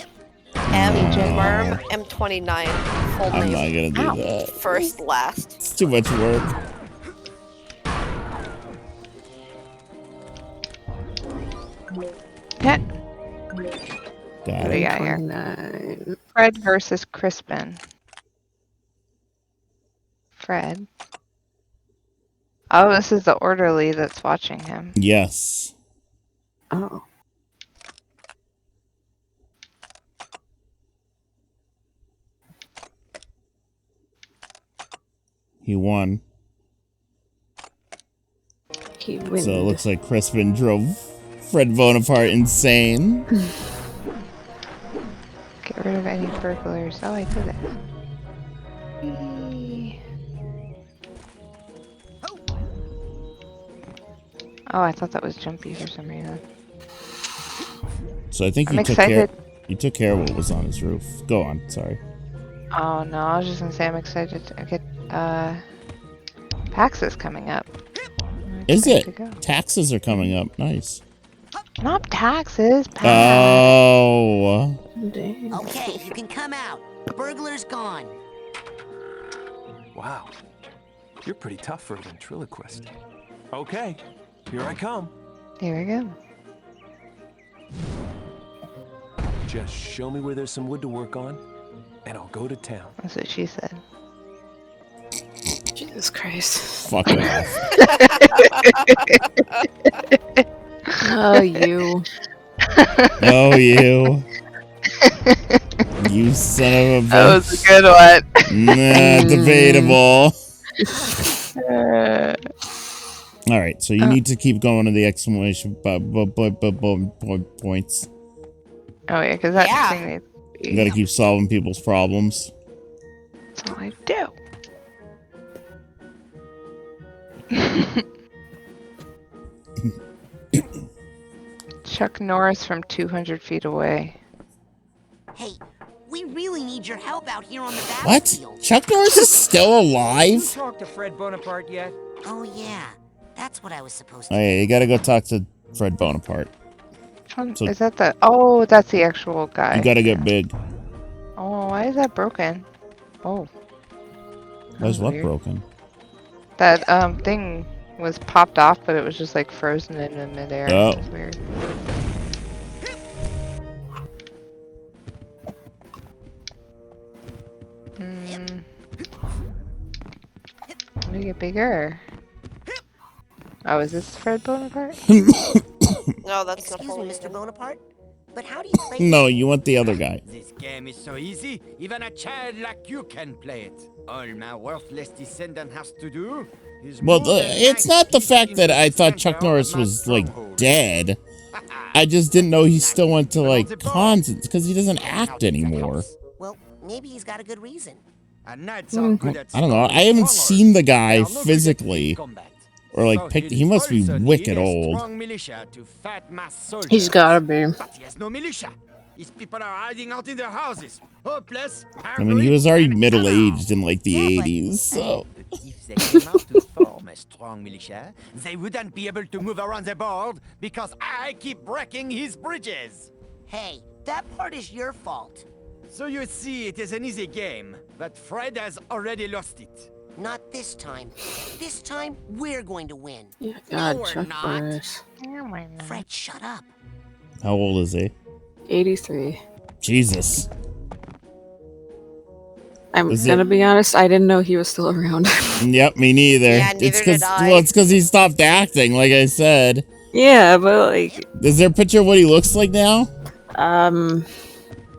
Merm M29. Full I'm name. not gonna do that. First, last. It's too much work. Yeah. Got What do we it. got here? 29. Fred versus Crispin. Fred. Oh, this is the orderly that's watching him. Yes. Oh. He won. He wins. So it looks like Crispin drove Fred Bonaparte insane. Get rid of any burglars. Oh, I did it. Whee. Oh, I thought that was Jumpy for some reason. So I think I'm you took care. excited. You took care of what was on his roof. Go on. Sorry. Oh no, I was just gonna say I'm excited to get PAX is coming up. Is it? To go. Taxes are coming up. Nice. Not taxes, PAX. Oh. Damn. Okay, you can come out. The burglar's gone. Wow. You're pretty tough for a ventriloquist. Okay, here I come. Here we go. Just show me where there's some wood to work on, and I'll go to town. That's what she said. Jesus Christ. Fuck off. Oh, you. Oh, you. You son of a bitch. That was a good one. Nah, debatable. All right, so you need to keep going to the exclamation points. Oh yeah, because that Yeah. thing needs to be. You gotta keep solving people's problems. That's all I do. Chuck Norris from 200 feet away. Hey, we really need your help out here on the What? battlefield. Chuck Norris is still You alive? talked to Fred Bonaparte yet? Oh yeah, that's what I was supposed Oh to yeah, you gotta go talk to Fred Bonaparte. So- Is that the? Oh, that's the actual guy. You gotta get big. Oh, why is that broken? Oh. Why's what weird. broken? That thing was popped off, but it was just like frozen in the midair. Oh. It was weird. Let me get bigger. Oh, is this Fred Bonaparte? No, that's Excuse me, Napoleon. Mr. Bonaparte, but how do you play? No, you want the other guy. This game is so easy, even a child like you can play it. All my worthless descendant has to do is Well, move a it's nice not the piece fact into that the I thought Chuck center Norris of my was, like, stronghold. dead. I just didn't know he still went to, like, cons, because he doesn't act anymore. Well, maybe he's got a good reason. And knights are good at I don't know. stopping I haven't strongholds. seen the They guy are no good at physically. combat. Or, like, So picked. he'll He must be also need wicked a old. strong militia to fight mass soldiers. He's gotta be. But he has no militia. His people are hiding out in their houses. Hopeless. I mean, he was already middle-aged in, like, the 80s, so... If they came out to form a strong militia, they wouldn't be able to move around the board because I keep breaking his bridges. Hey, that part is your fault. So you see, it is an easy game, but Fred has already lost it. Not this time. This time, we're going to win. Yeah, No, God, we're Chuck not. Norris. Oh my God. Fred, shut up. How old is he? 83. Jesus. I'm Is gonna it- be honest, I didn't know he was still around. Yep, me neither. Yeah, neither it's because did I. well, it's because he stopped acting, like I said. Yeah, but like, Is there a picture of what he looks like now? How do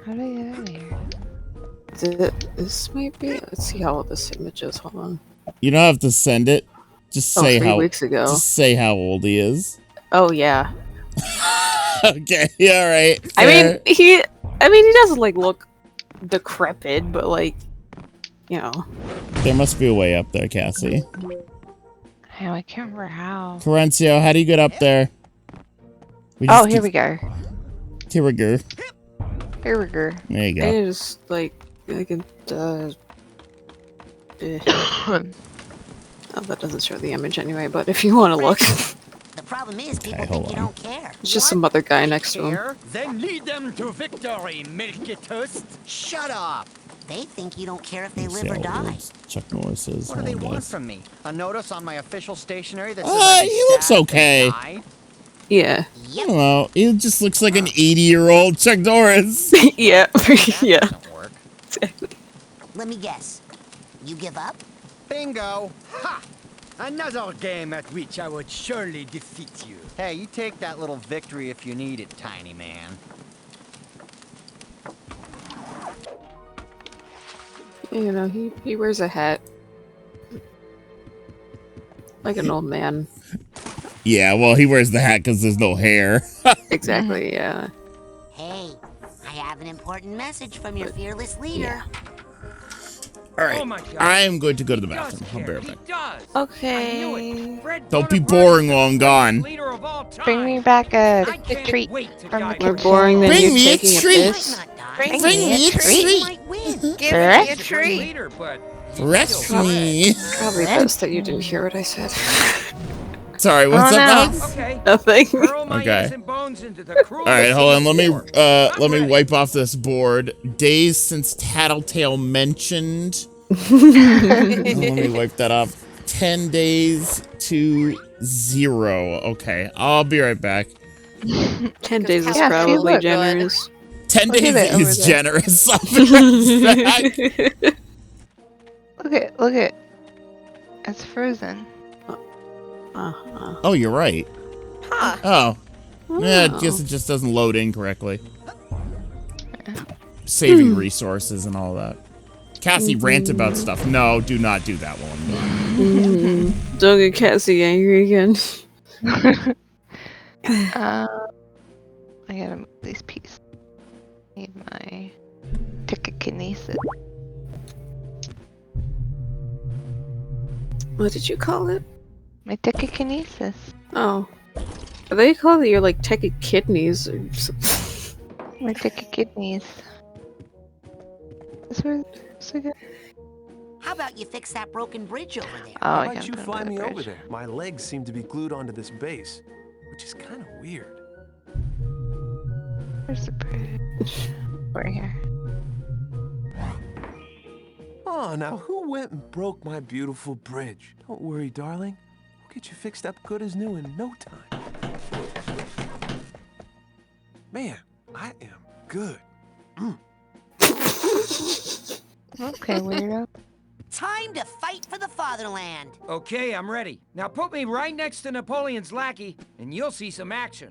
I get out of here? this might be. Let's see how old this image is. Hold on. You don't have to send it. Just say 3 how. weeks ago. Just say how old he is. Oh yeah. Okay, yeah, all right. I fair. mean, he doesn't like look decrepit, but like, you know. There must be a way up there, Cassie. Oh, I can't remember how. Corencio, how do you get up there? Oh, here we go. Here we go. Here we go. There you go. I just like I can. Oh, that doesn't show the image anyway. But if you want to look, The problem is people hold think you on. don't care. it's just some other guy next to him. Here, then lead them to victory, Milky Toast. Shut up! They think you don't care if they Let's live see or how die. old Chuck Norris is What do they want nowadays. from me? A notice on my official stationery that says I He looks stabbed and okay. died? Yeah. I don't know. He just looks like an 80-year-old Chuck Norris. Yeah. Yeah. Doesn't work. Exactly. Let me guess. You give up? Bingo! Ha! Another game at which I would surely defeat you. Hey, you take that little victory if you need it, tiny man. You know, he wears a hat. Like an old man. Yeah, well, he wears the hat because there's no hair. Exactly, yeah. Hey, I have an important message from your fearless leader. All right. Oh my God. I am going to go to the He does bathroom. I'll be care. right He back. does. Okay. I knew it. Fred Don't be Bonaparte boring is the while I'm greatest gone. leader of all time. Bring me back a I can't treat wait to from guide the More kitchen. boring than Bring you me a taking a treat. piss. Might not die. Bring Bring me me a a treat. You might win. Give me Correct. a He's a great treat. leader, but he's Rest still me. Probably best that you didn't hear what I said. Sorry, what's Oh, up, no. Max? Okay. Nothing. Hurl my Okay. innocent bones into the cruel. All right, hold on. Let me I'm ready. wipe off this board. Days since Tattletale mentioned. Let me wipe that off. 10 days to 0. Okay, I'll be right back. 10 days is Yeah, see, probably look. generous. 10 Look at days it over is there. generous. I'll be right back. Look at. It's frozen. Uh-huh. Oh, you're right. Huh. Oh. Yeah, I Oh. guess it just doesn't load in correctly. Saving resources and all that. Cassie rant about stuff. No, do not do that one. Don't get Cassie angry again. I gotta move these pieces. Need my telekinesis. What did you call it? My telekinesis. Oh. They call it your, like, tech kidneys or something. My telekinesis. This was so good. How about you fix that broken bridge over there? Oh, How I about can't you put it fly on the me over bridge. there? My legs seem to be glued onto this base, which is kind of weird. Where's the bridge? We're here. Oh, now who went and broke my beautiful bridge? Don't worry, darling. We'll get you fixed up good as new in no time. Man, I am good. Okay, weirdo. Time to fight for the fatherland. Okay, I'm ready. Now put me right next to Napoleon's lackey, and you'll see some action.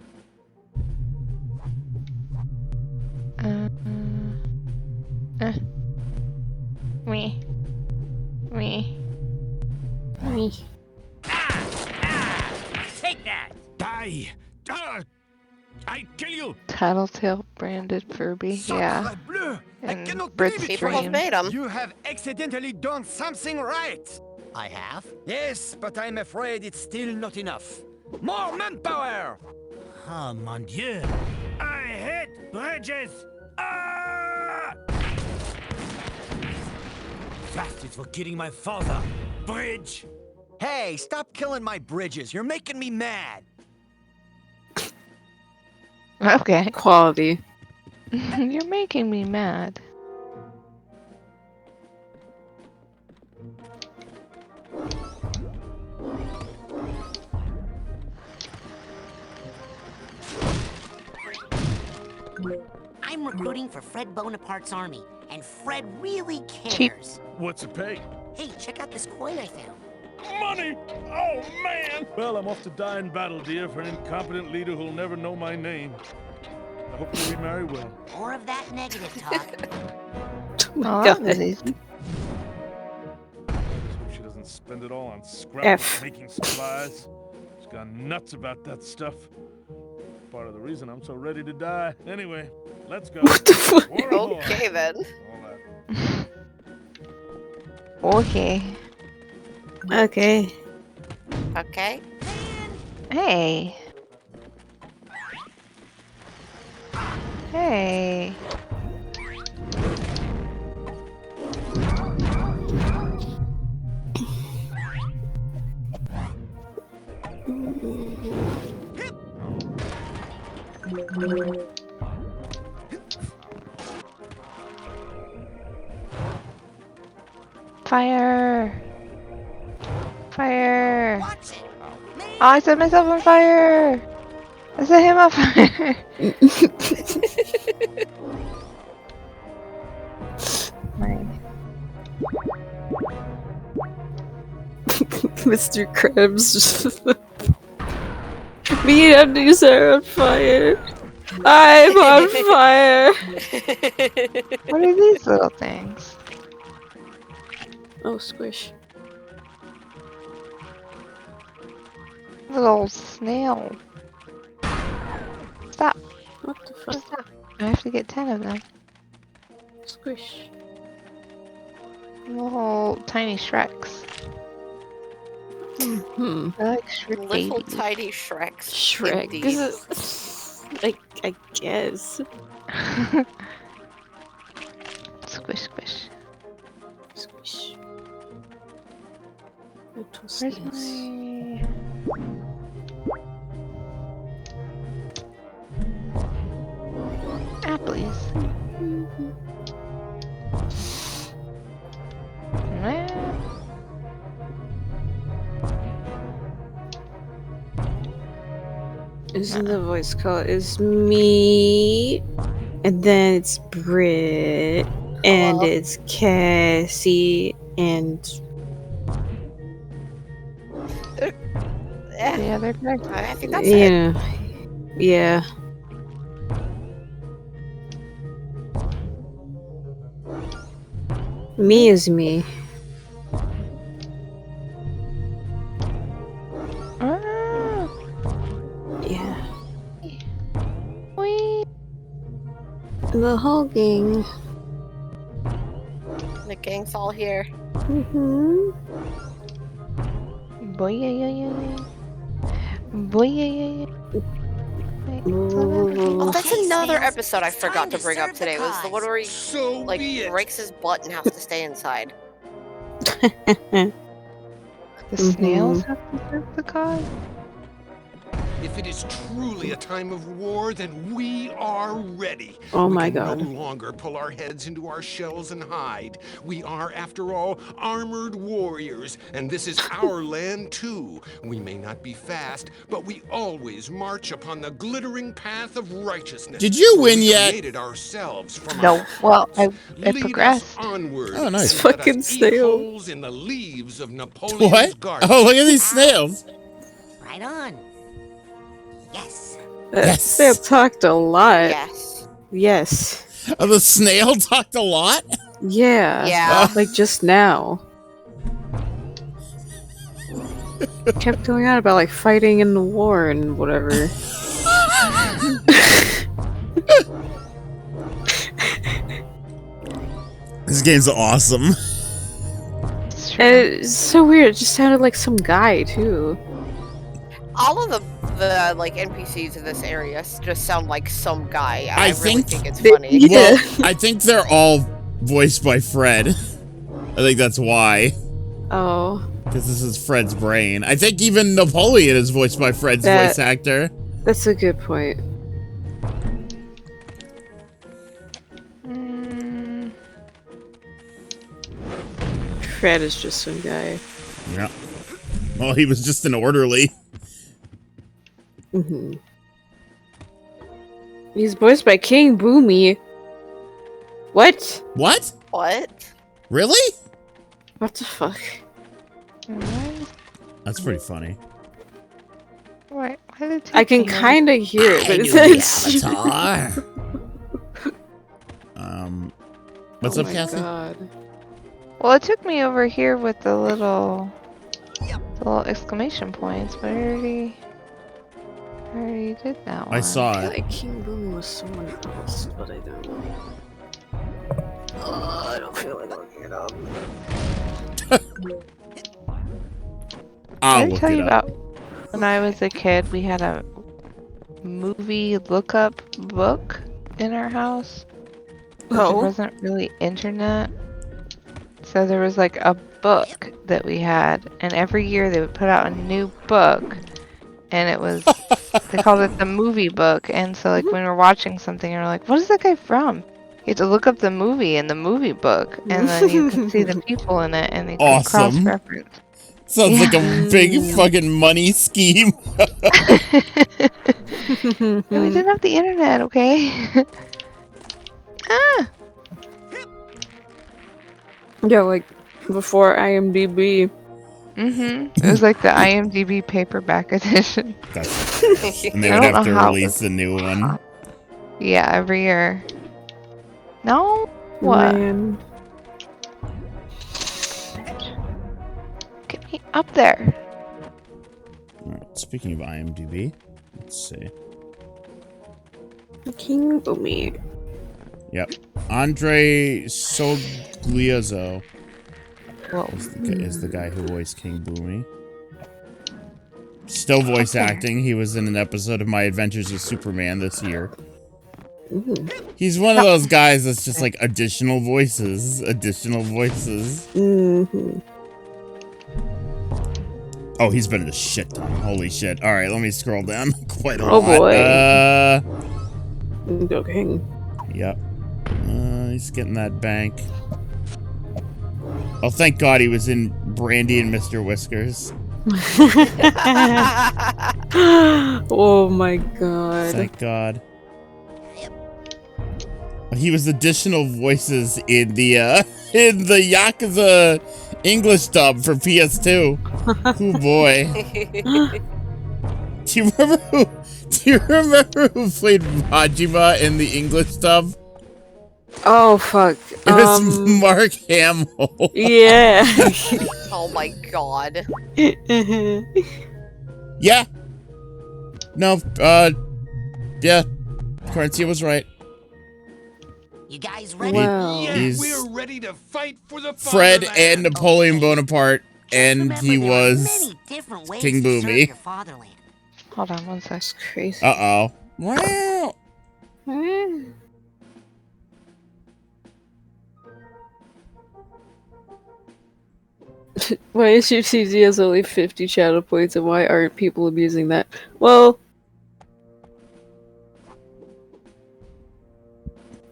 Me. Take that! Die! I kill you! Tattletale branded Furby. Yeah. Sacre bleu! I And cannot Brit's believe it! People have dream. made them. You have accidentally done something right! I have? Yes, but I'm afraid it's still not enough. More manpower! Oh, mon Dieu. I hate bridges! Ah! Bastards for killing my father! Bridge! Hey, stop killing my bridges. You're making me mad. Okay. Quality. You're making me mad. I'm recruiting for Fred Bonaparte's army, and Fred really cares. What's the pay? Hey, check out this coin I found. Money! Oh, man! Well, I'm off to die in battle, dear, for an incompetent leader who'll never know my name. I hope you remarry well. More of that negative talk. Oh, that was easy. I just hope she doesn't spend it all on scrap F. making supplies. She's gone nuts about that stuff. Part of the reason I'm so ready to die. Anyway, let's go. What the fuck? Okay then. All that. Okay. Okay. Okay. Hey. Hey. Fire! Fire! Watch it! Oh, I set myself on fire! I set him on fire! Mr. Krabs just me and you are on fire. I'm on fire. What are these little things? Oh, squish. Little snail. Stop. What the fuck? Stop. I have to get 10 of them. Squish. Little tiny Shreks. Hmm. I like Shrek Little babies. tiny Shreks. Shrek. Indeed. This is like, I guess. Squish, squish. Squish. Little Where's snails. my... Apples. Isn't the voice call is me, and then it's Brit, and Hello? it's Cassie, and Yeah, they're correct. I think that's it. yeah. Me is me. Ah, Yeah. wee. The whole gang. The gang's all here. Mm-hmm. Boy, yeah, yeah, yeah. Boy, yeah, yeah, yeah. Oh, that's Okay, another Snails, episode I it's forgot time to bring up serve the today. Was the one cause. where he So like be it. breaks his butt and has to stay inside. The snails have to serve the cause? If it is truly a time of war, then we are ready. Oh we my can God. no longer pull our heads into our shells and hide. We are, after all, armored warriors, and this is our land too. We may not be fast, but we always march upon the glittering path of righteousness. Did you for win we yet? created ourselves from No. our Well, I Lead progressed. us onward. Oh, nice. And let Fucking us eat snail. holes in the leaves of Napoleon's What? garden. Oh, look at these snails. Right on. Yes. Yes. Snail talked a lot. Yes. Yes. Oh, the snail talked a lot? Yeah. Yeah. Like just now. Kept going on about like fighting in the war and whatever. This game's awesome. And it's so weird. It just sounded like some guy too. All of the like NPCs in this area just sound like some guy. I really think think it's funny. Yeah. Well, I think they're all voiced by Fred. I think that's why. Oh. Because this is Fred's brain. I think even Napoleon is voiced by Fred's voice actor. That's a good point. Fred is just some guy. Yeah. Well, he was just an orderly. Mm-hmm. He's voiced by King Boomy. What? What? What? Really? What the fuck? That's pretty funny. Why did it I can take me a- kind of hear it, but I it's knew the it's- Avatar. What's oh up, my Cassie? God. Well, it took me over here with the little exclamation points, but I already did that one. I saw I feel it. like King Boomy was someone else, but I don't know. I don't feel like looking it up. I'll Did I look tell it you up. about when I was a kid, we had a movie lookup book in our house? But Oh. There wasn't really internet. So there was like a book that we had, and every year they would put out a new book, and it was, they called it the movie book. And so like when we're watching something, you're like, what is that guy from? You have to look up the movie in the movie book, and then you can see the people in it, and they can Awesome. cross-reference. Sounds like a Mm. big fucking money scheme. And we didn't have the internet, okay? Yeah, like before IMDb. It was like the IMDb paperback edition. That's, and they I would don't have to know how it release was- a new one. Yeah, every year. No? What? Man. Get me up there. Alright, speaking of IMDb, let's see. King Boomy. Yep. Andre Sogliazzo Whoa. is the guy who voiced King Boomy. Still voice acting. He was in an episode of My Adventures with Superman this year. Ooh. He's one of those guys that's just like additional voices. Mm-hmm. Oh, he's been in a shit ton. Holy shit. All right, let me scroll down quite a Oh, lot. boy. Go King. Yep. He's getting that bank. Oh, thank God he was in Brandy and Mr. Whiskers. Oh my God. Thank God. He was additional voices in the Yakuza English dub for PS2. Oh boy. Do you remember who played Majima in the English dub? Oh fuck. It was Mark Hamill. Yeah. Oh my God. Yeah. No, yeah. Quarantine was right. You guys ready? Wow. Yeah, He's we're ready to fight for the Fred fatherland. and Napoleon Bonaparte, and Remember, he there are was many different ways King to serve Boomy. your fatherland. Hold on one sec. That's crazy. Uh-oh. Wow. Why is your CZ has only 50 channel points and why aren't people abusing that? Well,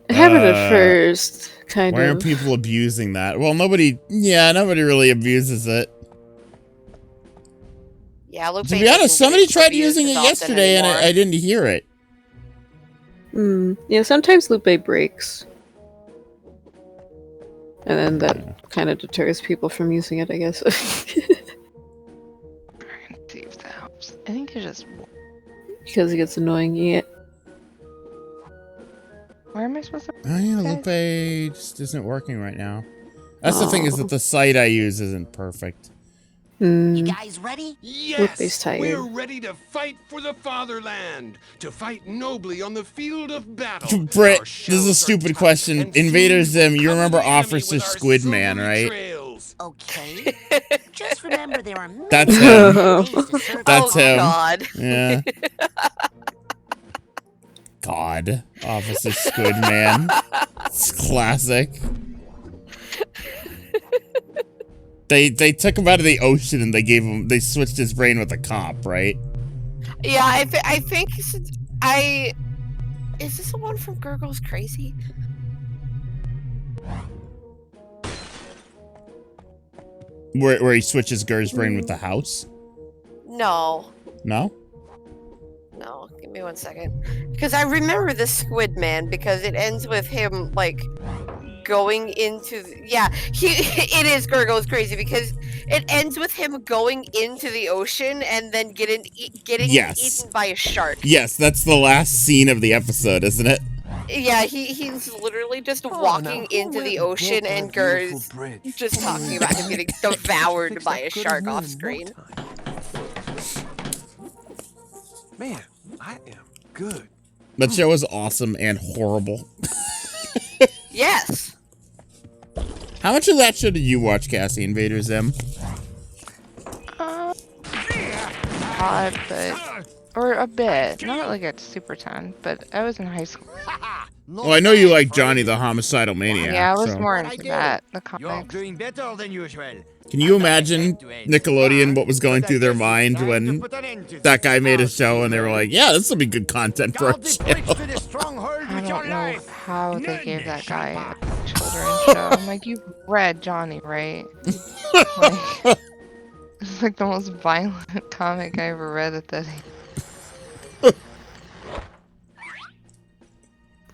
It happened at first, kind Why of. aren't people abusing that? Well, nobody really abuses it. Yeah, Lupe To be honest, doesn't somebody get tried abused using as it often yesterday and anymore. I didn't hear it. Yeah, sometimes Lupe breaks. And then that kind of deters people from using it, I guess. See if that helps. I think it just. Because it gets annoying, yeah. Where am I supposed to? Oh yeah, Lupe just isn't working right now. That's the thing, is that the site I use isn't perfect. You guys ready? Yes! We're ready to fight for the fatherland! To fight nobly on the field of battle! Brett, this is a stupid question. Invader Zim, you remember Officer Squidman, right? Okay. Just remember there are many That's him. ways to serve That's your him. God. Yeah. God. Officer Squidman. It's classic. They took him out of the ocean and they switched his brain with a cop, right? Yeah, I think is this the one from Gurgle's Crazy? Where he switches Gur's brain with the house? No. No? No, give me 1 second. Because I remember the Squid Man because it ends with him like going into it is Gurgle's Crazy because it ends with him going into the ocean and then getting eaten by a shark. Yes, that's the last scene of the episode, isn't it? Yeah, he's literally just walking into the ocean and Gur's just talking about him getting devoured by a shark off screen. Man, I am good. That show is awesome and horrible. Yes. How much of that show did you watch, Cassie? Invader Zim? Odd, but or a bit. Not like a super ton, but I was in high school. Well, I know you like Johnny the Homicidal Maniac. Yeah, I was so. more into that. The You're comics. doing better than usual. Can you imagine Nickelodeon, what was going through their mind when that guy made a show and they were like, yeah, this will be good content for a show. I don't know how they gave that guy a children's show. I'm like, you've read Johnny, right? Like, it's like the most violent comic I ever read at that age.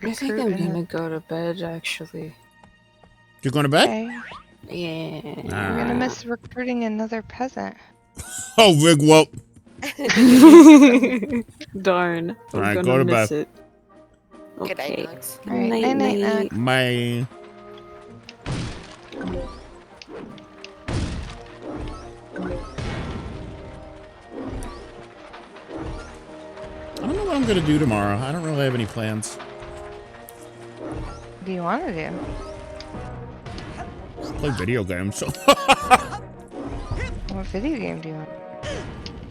I think I'm gonna go to bed, actually. You're going to bed? Okay. Yeah. You're gonna miss recruiting another peasant. Oh, Rig Whoop. Darn. All right, go to bed. It. Good night, Okay. Alex. All right, Night, night, night. Bye. I don't know what I'm going to do tomorrow. I don't really have any plans. What do you want to do? Play video games. What video game do you want?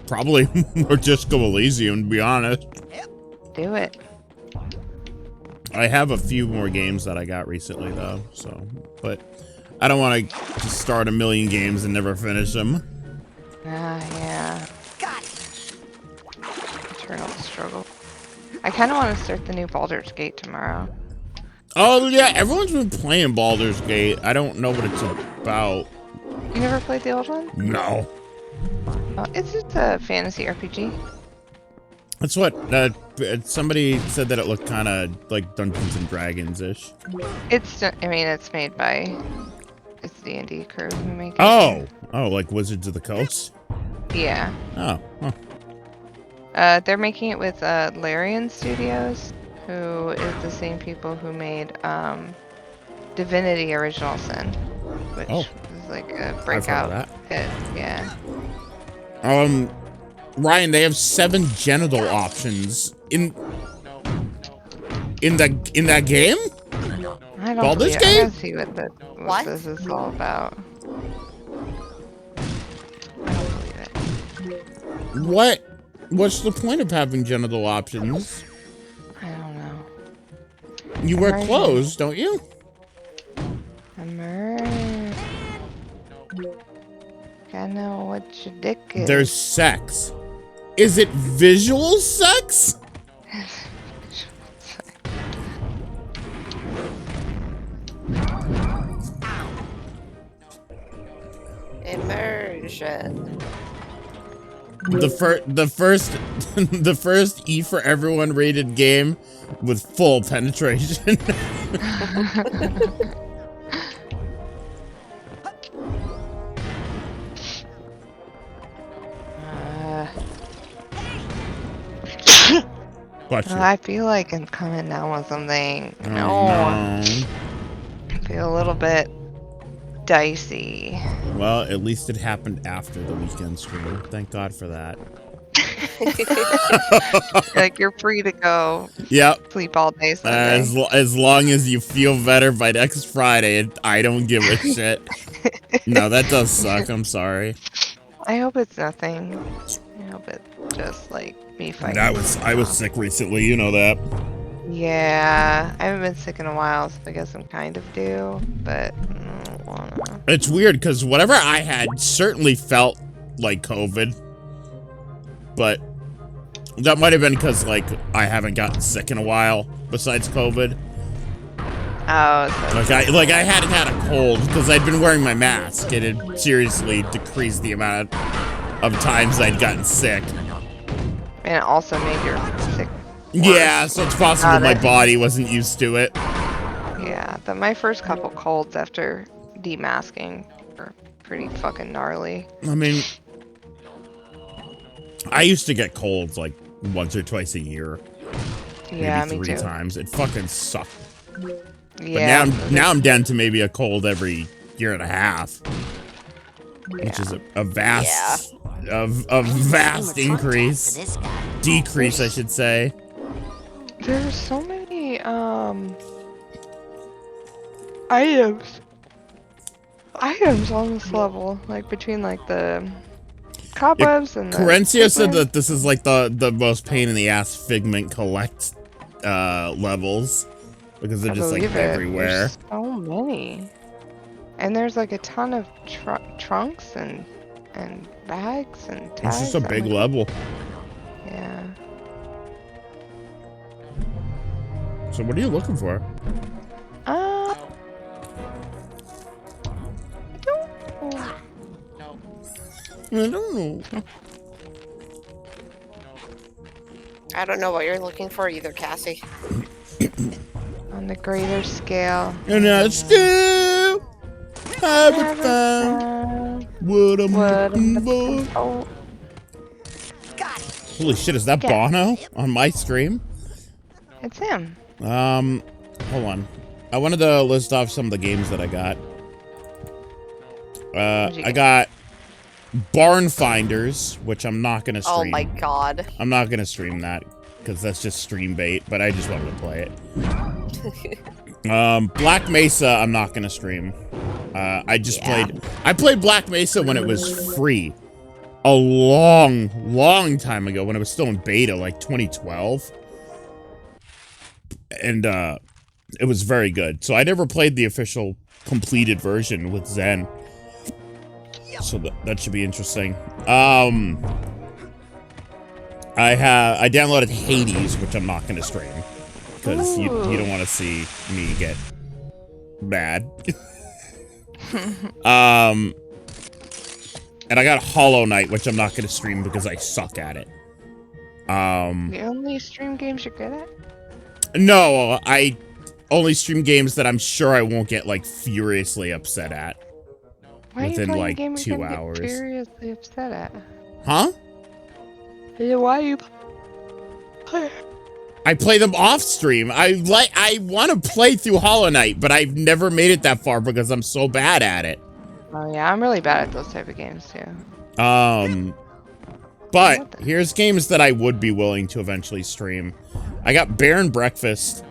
Probably or just go Elysium, to be honest. Do it. I have a few more games that I got recently, though. So, but I don't want to just start a million games and never finish them. Yeah. Eternal struggle. I kind of want to start the new Baldur's Gate tomorrow. Oh yeah, everyone's been playing Baldur's Gate. I don't know what it's about. You never played the old one? No. It's just a fantasy RPG. That's what somebody said, that it looked kind of like Dungeons and Dragons-ish. It's made by D&D crew who make it. Oh, like Wizards of the Coast? Yeah. Oh, huh. They're making it with Larian Studios, who is the same people who made Divinity Original Sin, which is like a breakout hit. Yeah. Ryan, they have 7 genital options in that game? I don't Baldur's I Gate? gotta see what this is all about. I don't believe it. What's the point of having genital options? I don't know. You wear clothes, don't you? I know what your dick is. There's sex. Is it visual sex? shit. The first the first E for everyone rated game with full penetration. Watch you. I feel like I'm coming down with something. Oh, No. no. I feel a little bit dicey. Well, at least it happened after the weekend stream. Thank God for that. Like, you're free to go Yep. sleep all day Sunday. As long as you feel better by next Friday, I don't give a shit. No, that does suck. I'm sorry. I hope it's nothing. I hope it's just like me fighting. I was sick recently, you know that. Yeah, I haven't been sick in a while, so I guess I'm kind of due, but I don't wanna. It's weird because whatever I had certainly felt like COVID, but that might have been because like I haven't gotten sick in a while besides COVID. Oh, so like I hadn't had a cold because I'd been wearing my mask. It had seriously decreased the amount of times I'd gotten sick. and it also made your sick. Yeah, so it's possible my body wasn't used to it. Yeah, my first couple colds after demasking were pretty fucking gnarly. I mean, I used to get colds like once or twice a year. Yeah, maybe me three too. times. It fucking sucked. Yeah. But now I'm down to maybe a cold every year and a half, which is a vast, a vast increase, decrease, I should say. There's so many items on this level, like between like the cobwebs and the Corencio said paper. that this is like the most pain in the ass Figment collect levels because they're just like Believe it. everywhere. There's so many, and there's like a ton of trunks and bags and tags. It's just a big level. Yeah. So what are you looking for? I don't know. I don't know what you're looking for either, Cassie. On the greater scale. And I still haven't found what I'm looking for. Holy shit, is that Bono on my stream? It's him. Hold on. I wanted to list off some of the games that I got. I got Barn Finders, which I'm not gonna stream. Oh my god. I'm not gonna stream that because that's just stream bait, but I just wanted to play it. Black Mesa, I'm not gonna stream. I played Black Mesa when it was free. A long time ago when it was still in beta, like 2012. And it was very good. So I never played the official completed version with Zen. So that should be interesting. I downloaded Hades, which I'm not going to stream because you don't want to see me get mad. And I got Hollow Knight, which I'm not going to stream because I suck at it. The only stream games you're good at? No, I only stream games that I'm sure I won't get like furiously upset at. Why within are you like playing a game 2 you're gonna hours. get furiously upset at? Huh? Yeah, why are you I play them off stream. I want to play through Hollow Knight, but I've never made it that far because I'm so bad at it. Oh yeah, I'm really bad at those type of games too. But here's games that I would be willing to eventually stream. I got Bear and Breakfast,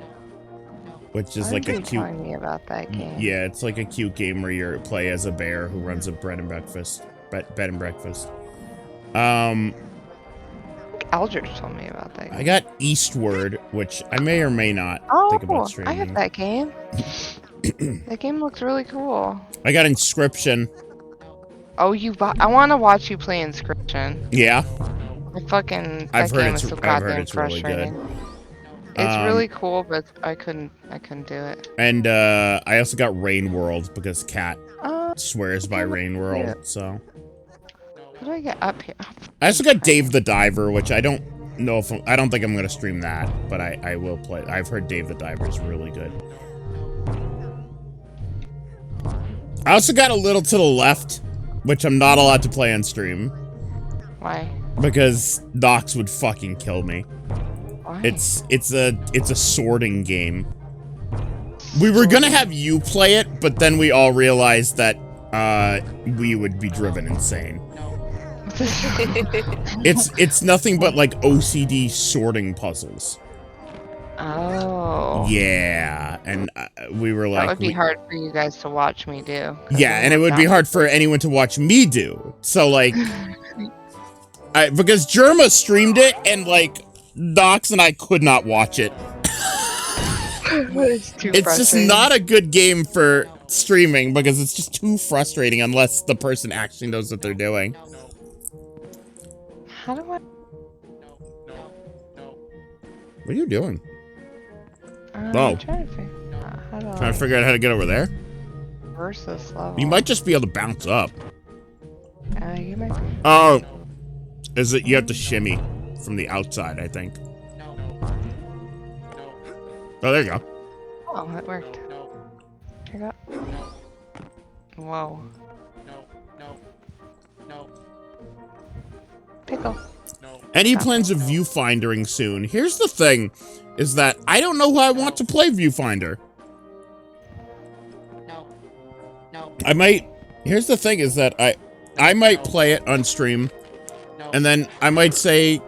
which is like a cute. Telling me about that game. Yeah, it's like a cute game where you play as a bear who runs a bed and breakfast. Aldrich told me about that game. I got Eastward, which I may or may not think about streaming. I have that game. That game looks really cool. I got Inscription. Oh, I want to watch you play Inscription. Yeah. I've heard it's really good. It's really cool, but I couldn't do it. And I also got Rain World because Kat swears by Rain World. So How do I get up here? I also got Dave the Diver, which I don't know if I don't think I'm gonna stream that, but I will play. I've heard Dave the Diver is really good. I also got a little to the left, which I'm not allowed to play on stream. Why? Because Nox would fucking kill me. Why? It's a sorting game. We were gonna have you play it, but then we all realized that we would be driven insane. It's nothing but like OCD sorting puzzles. Oh. Yeah, and we were like, that would be hard for you guys to watch me do. Yeah, and it would be hard for anyone to watch me do. So like, because Germa streamed it, and like Nox and I could not watch it. It's just not a good game for streaming because it's just too frustrating unless the person actually knows what they're doing. How do I? What are you doing? I'm trying to figure out how to get over there. Reverse this level. You might just be able to bounce up. You might be. Oh, is it? You have to shimmy from the outside, I think. Oh, there you go. Oh, it worked. Here you go. Whoa. Pickle. Any plans of viewfindering soon? Here's the thing, is that I don't know who I want to play viewfinder. I might, here's the thing is that I might play it on stream, and then I might say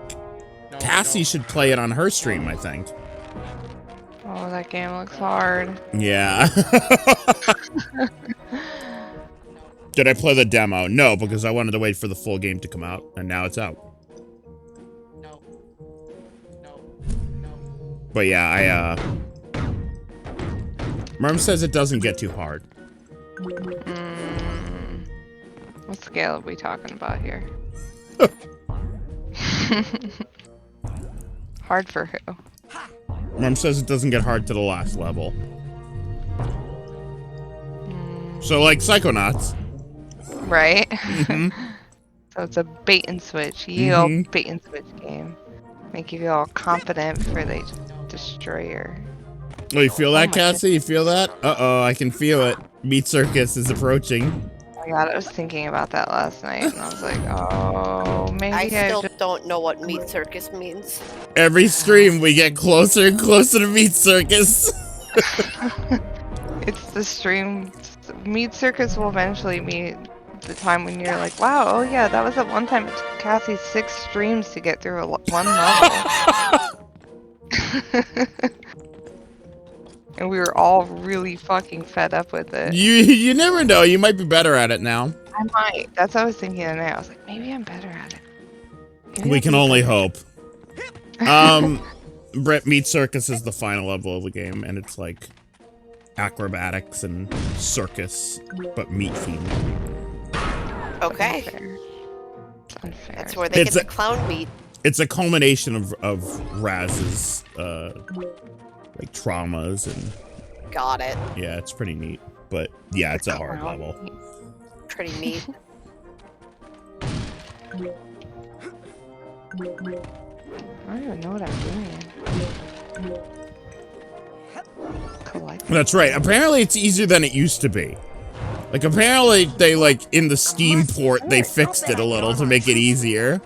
Cassie should play it on her stream, I think. Oh, that game looks hard. Yeah. Did I play the demo? No, because I wanted to wait for the full game to come out, and now it's out. But yeah, Merm says it doesn't get too hard. What scale are we talking about here? Hard for who? Merm says it doesn't get hard to the last level. So like Psychonauts. Right? Mm-hmm. So it's a bait and switch. Bait and switch game. Make you feel all confident before they destroy your... Oh, you feel that, Cassie? You feel that? Uh-oh, I can feel it. Meat Circus is approaching. Oh my god, I was thinking about that last night, and I was like, oh, maybe I still don't know what Meat Circus means. Every stream, we get closer and closer to Meat Circus. It's the stream. Meat Circus will eventually meet the time when you're like, wow, oh yeah, that was at one time it took Cassie 6 streams to get through one level. And we were all really fucking fed up with it. You never know. You might be better at it now. I might. That's what I was thinking today. I was like, maybe I'm better at it. Maybe We can only hope. Brett, Meat Circus is the final level of the game, and it's like acrobatics and circus, but meat themed. Okay. It's unfair. That's where they get the clown meat. It's a culmination of Raz's like traumas and. Got it. Yeah, it's pretty neat, but yeah, it's a hard level. Pretty neat. I don't even know what I'm doing. Collect. That's right. Apparently, it's easier than it used to be. Like, apparently, they, like, in the Steam port, they fixed it a little to make it easier.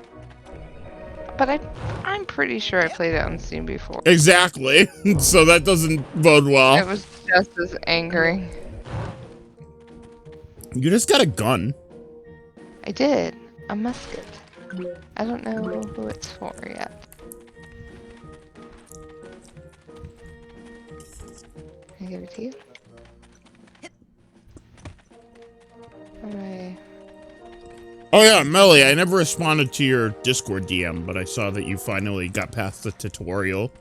But I'm pretty sure I played it on Steam before. Exactly. So that doesn't bode well. It was just as angry. You just got a gun. I did. A musket. I don't know who it's for yet. Can I give it to you? Alright. Oh yeah, Melly, I never responded to your Discord DM, but I saw that you finally got past the tutorial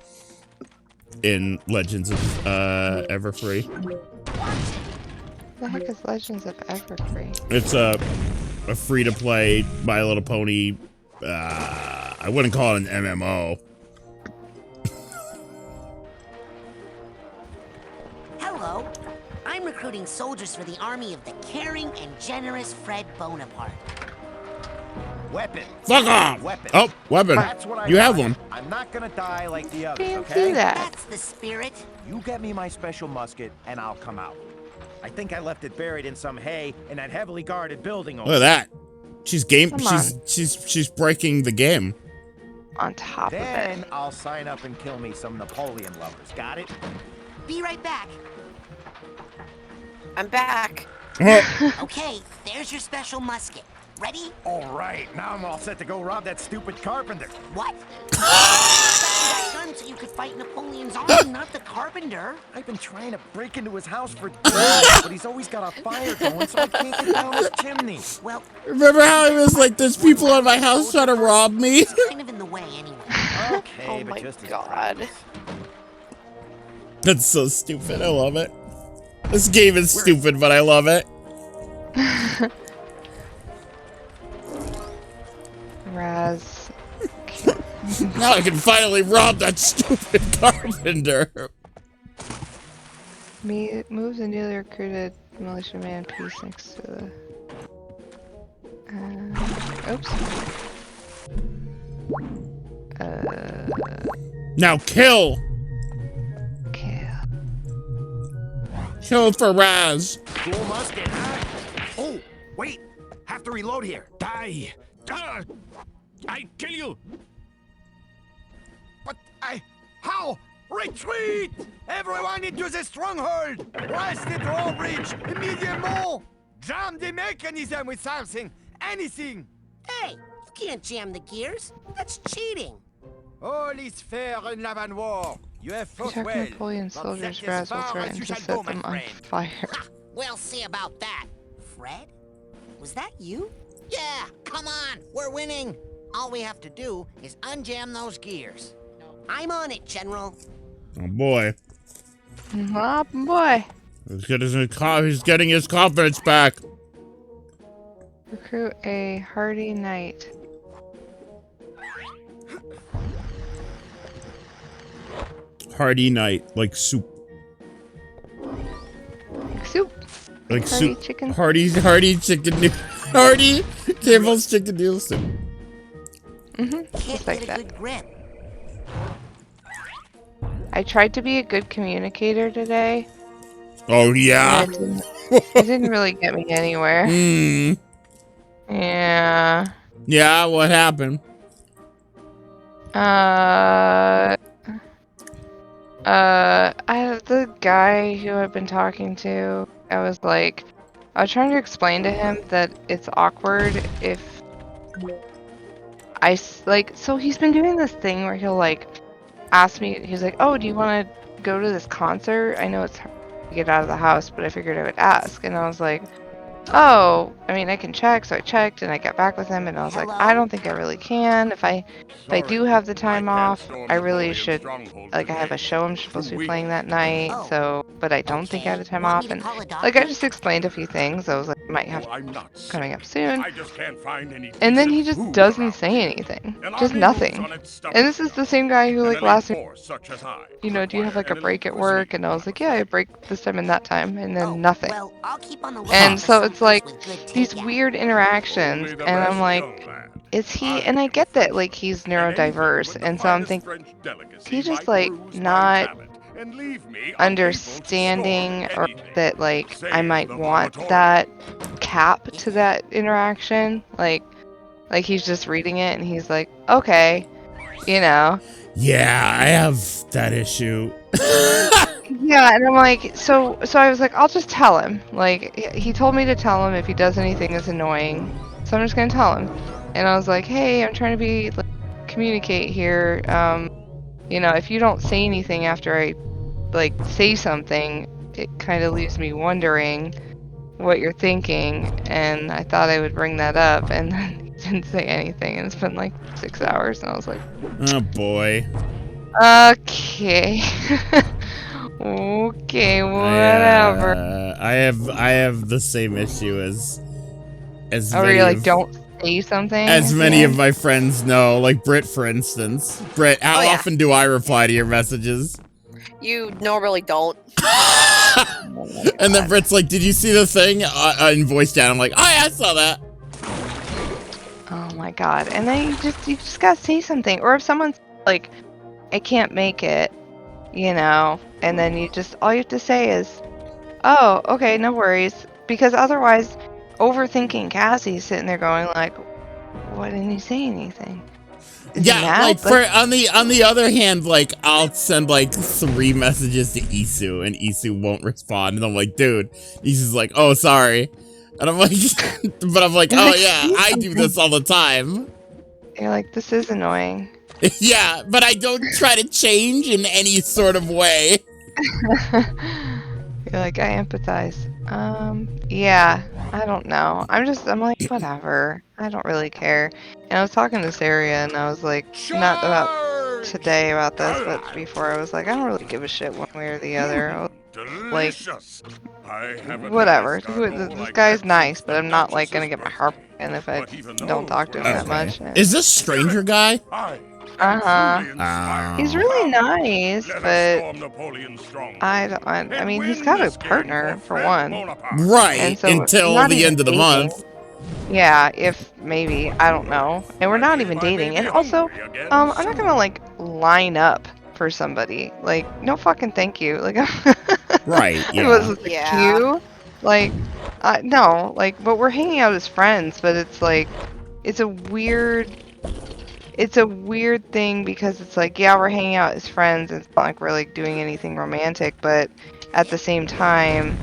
in Legends of Everfree. What the heck is Legends of Everfree? It's a free-to-play My Little Pony. I wouldn't call it an MMO. Hello. I'm recruiting soldiers for the army of the caring and generous Fred Bonaparte. Weapon. Fuck off! Weapon. Oh, weapon. That's what I You have want. one. I'm not gonna die like the others, Fancy okay? that. That's the spirit. You get me my special musket, and I'll come out. I think I left it buried in some hay in that heavily guarded building over Look at that. She's game. Come on. She's breaking the game. On top of it. Then I'll sign up and kill me some Napoleon lovers. Got it? Be right back. I'm back. Okay, there's your special musket. Ready? All right, now I'm all set to go rob that stupid carpenter. What? That gun so you could fight Napoleon's army, not the carpenter. I've been trying to break into his house for days, but he's always got a fire going, so I can't get down his chimney. Well, Remember how he was like, "There's people in my house trying to rob me." it's kind of in the way anyway. Okay, Oh but my just as God. practice. That's so stupid. I love it. This game is stupid, but I love it. Raz. Now I can finally rob that stupid carpenter. Moves a newly recruited militiaman piece next to the. Oops. Now kill. Kill. Kill for Raz. Cool musket, huh? Oh, wait. Have to reload here. Die! I kill you! But how? Retreat! Everyone into the stronghold! Blast the drawbridge immediately! Jam the mechanism with something! Anything! Hey, you can't jam the gears. That's cheating. All is fair in love and war. You have fought Attack well. Napoleon but soldiers. that Raz is will far threaten as you to shall set go, my them on friend. fire. We'll see about that. Fred? Was that you? Yeah, come on, we're winning. All we have to do is unjam those gears. I'm on it, General. Oh boy. Oh boy. He's getting his confidence back. Recruit a hardy knight. Hardy Knight, like soup. Soup. Like Hardy soup. chicken. Hardy chicken noodle. Hardy Campbell's chicken noodle soup. Can't Just like get a that. good grip. I tried to be a good communicator today. Oh yeah. It didn't really get me anywhere. Hmm. Yeah. Yeah, what happened? The guy who I've been talking to, I was trying to explain to him that it's awkward if so he's been doing this thing where he'll ask me, he's like, oh, do you want to go to this concert? I know it's hard to get out of the house, but I figured I would ask. And I was like, oh, I mean, I can check. So I checked and I got back with him and I was like, I don't think I really can. If I do have the time off, I really should, I have a show I'm supposed to be playing that night. So, but I don't think I have the time off. And I just explained a few things. I was like, might have coming up soon. I just can't find any And then he just decent food doesn't around say here. anything. An Just army nothing. moves on its And this is the same guy who and an last elite force such as I do you have a require break at work? And I was like, yeah, I break this time and that time, and then Oh, nothing. Well, I'll keep on the lookout And for so some it's like place with good these takeout. weird interactions, Only the and I'm best like, young lad. is he? And I get that he's neurodiverse, and so I'm thinking, he just not understanding or that I might want that cap to that interaction. Like he's just reading it and he's like, okay, Yeah, I have that issue. Yeah, and I'm like, so I was like, I'll just tell him. He told me to tell him if he does anything that's annoying, so I'm just gonna tell him. And I was like, hey, I'm trying to be communicate here. If you don't say anything after I say something, it kind of leaves me wondering what you're thinking. And I thought I would bring that up, and then he didn't say anything. And it's been 6 hours, and I was like, Oh boy. okay. Okay, whatever. I have the same issue as Or many you of, don't say something? as many Yeah. of my friends know, like Britt, for instance. Britt, how yeah. often do I reply to your messages? You normally don't. And then Britt's like, did you see the thing in voice chat? I'm like, oh yeah, I saw that. Oh my my god. And then you just gotta say something. Or if someone's like, I can't make it, you know, and then all you have to say is, oh, okay, no worries. Because otherwise, overthinking Cassie's sitting there going like, why didn't he say anything? Is he Yeah, mad? like on the other hand, like I'll send like 3 messages to Isu and Isu won't respond, and I'm like, dude, Isu's like, oh, sorry, and I'm like, but I'm like, oh yeah, I do this all the time. You're like, this is annoying. Yeah, but I don't try to change in any sort of way. You're like, I empathize. Yeah, I don't know. I'm like, whatever. I don't really care. And I was talking to Sarah, and I was like, not about today about this, but before I was like, I don't really give a shit one way or the other. I was like, whatever. This guy's nice, but I'm not like gonna get my heart broken if I don't talk to him that much. Is this stranger guy? He's really nice, but I mean, he's got a partner for one. Right, and so until not the even end of the dating. month. Yeah, if maybe, I don't know. And we're not even dating. And also, I'm not gonna like line up for somebody. Like, no fucking thank you. Like, Right, it yeah. was like you. Like, no, like, but we're hanging out as friends. But it's like, it's a weird thing because it's like, yeah, we're hanging out as friends. It's not like we're like doing anything romantic, but at the same time,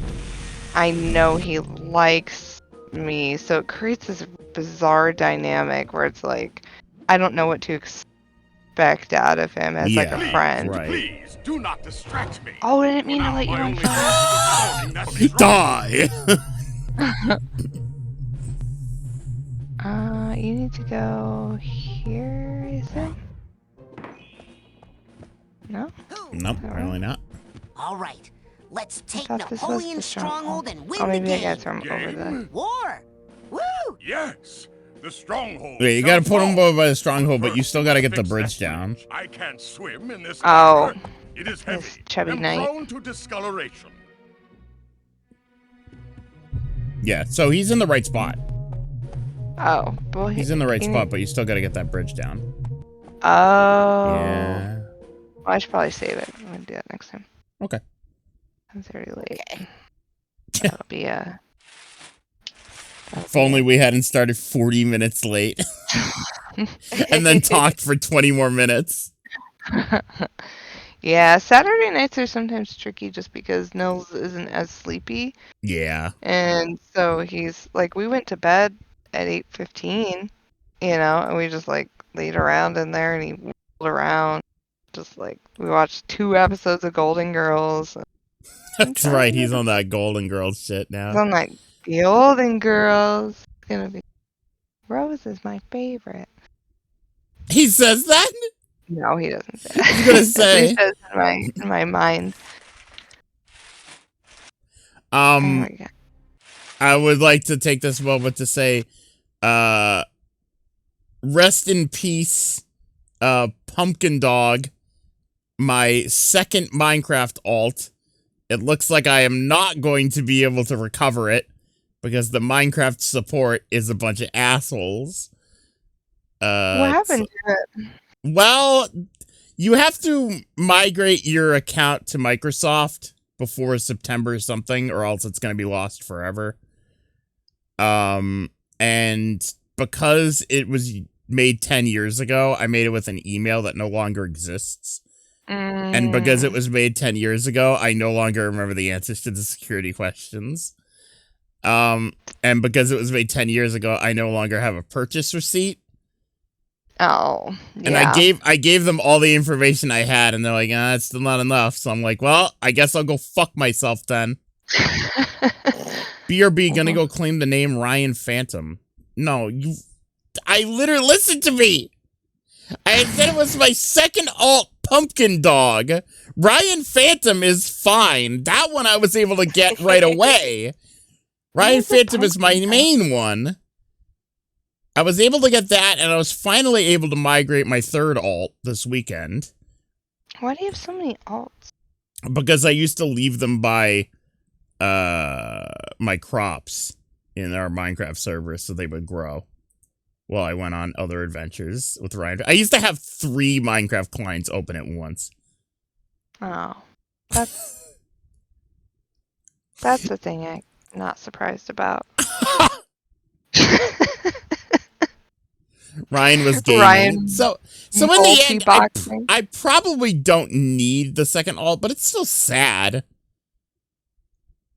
I know he likes me, so it creates this bizarre dynamic where it's like, I don't know what to expect out of him as like a friend. Right. Please do not distract me. Oh, I didn't mean to let you on fire. Die. You need to go here, is it? No? Nope, apparently not. All right, let's take thought this was the Napoleon's stronghold and win Oh, maybe the I game. got from over the... War! Woo! Yes, the stronghold. Wait, you gotta put him over by the stronghold, but you still gotta get the bridge down. I can't swim in this Oh. river. It is heavy chubby and knight. prone to discoloration. Yeah, so he's in the right spot. Oh, well, He's in the right spot, but you still gotta get that bridge down. Oh. Yeah. Well, I should probably save it. I'm gonna do that next time. Okay. It's already late. That'll be a... If only we hadn't started 40 minutes late. And then talked for 20 more minutes. Yeah, Saturday nights are sometimes tricky just because Nils isn't as sleepy. Yeah. And so he's like, we went to bed at 8:15, you know, and we just like laid around in there and he rolled around. Just like, we watched 2 episodes of Golden Girls. That's right, he's on that Golden Girls shit now. I'm like, Golden Girls. It's gonna be... Rose is my favorite. He says that? No, he doesn't say that. I was gonna say. He says in my mind. Oh my God. I would like to take this moment to say, rest in peace, Pumpkin Dog, my second Minecraft alt. It looks like I am not going to be able to recover it because the Minecraft support is a bunch of assholes. What happened to it? Well, you have to migrate your account to Microsoft before September something, or else it's going to be lost forever. And because it was made 10 years ago, I made it with an email that no longer exists. And because it was made 10 years ago, I no longer remember the answers to the security questions. And because it was made 10 years ago, I no longer have a purchase receipt. Oh, yeah. And I gave them all the information I had, and they're like, it's still not enough. So I'm like, well, I guess I'll go fuck myself then. BRB gonna go claim the name Ryan Phantom. No, I literally, listen to me. I said it was my second alt, Pumpkin Dog. Ryan Phantom is fine. That one I was able to get right away. Ryan Phantom is my main one. I was able to get that, and I was finally able to migrate my third alt this weekend. Why do you have so many alts? Because I used to leave them by my crops in our Minecraft server so they would grow. while I went on other adventures with Ryan. I used to have 3 Minecraft clients open at once. Oh, that's the thing I'm not surprised about. Ryan was gaming. Ryan So in the end, multi-boxing. I probably don't need the second alt, but it's still sad.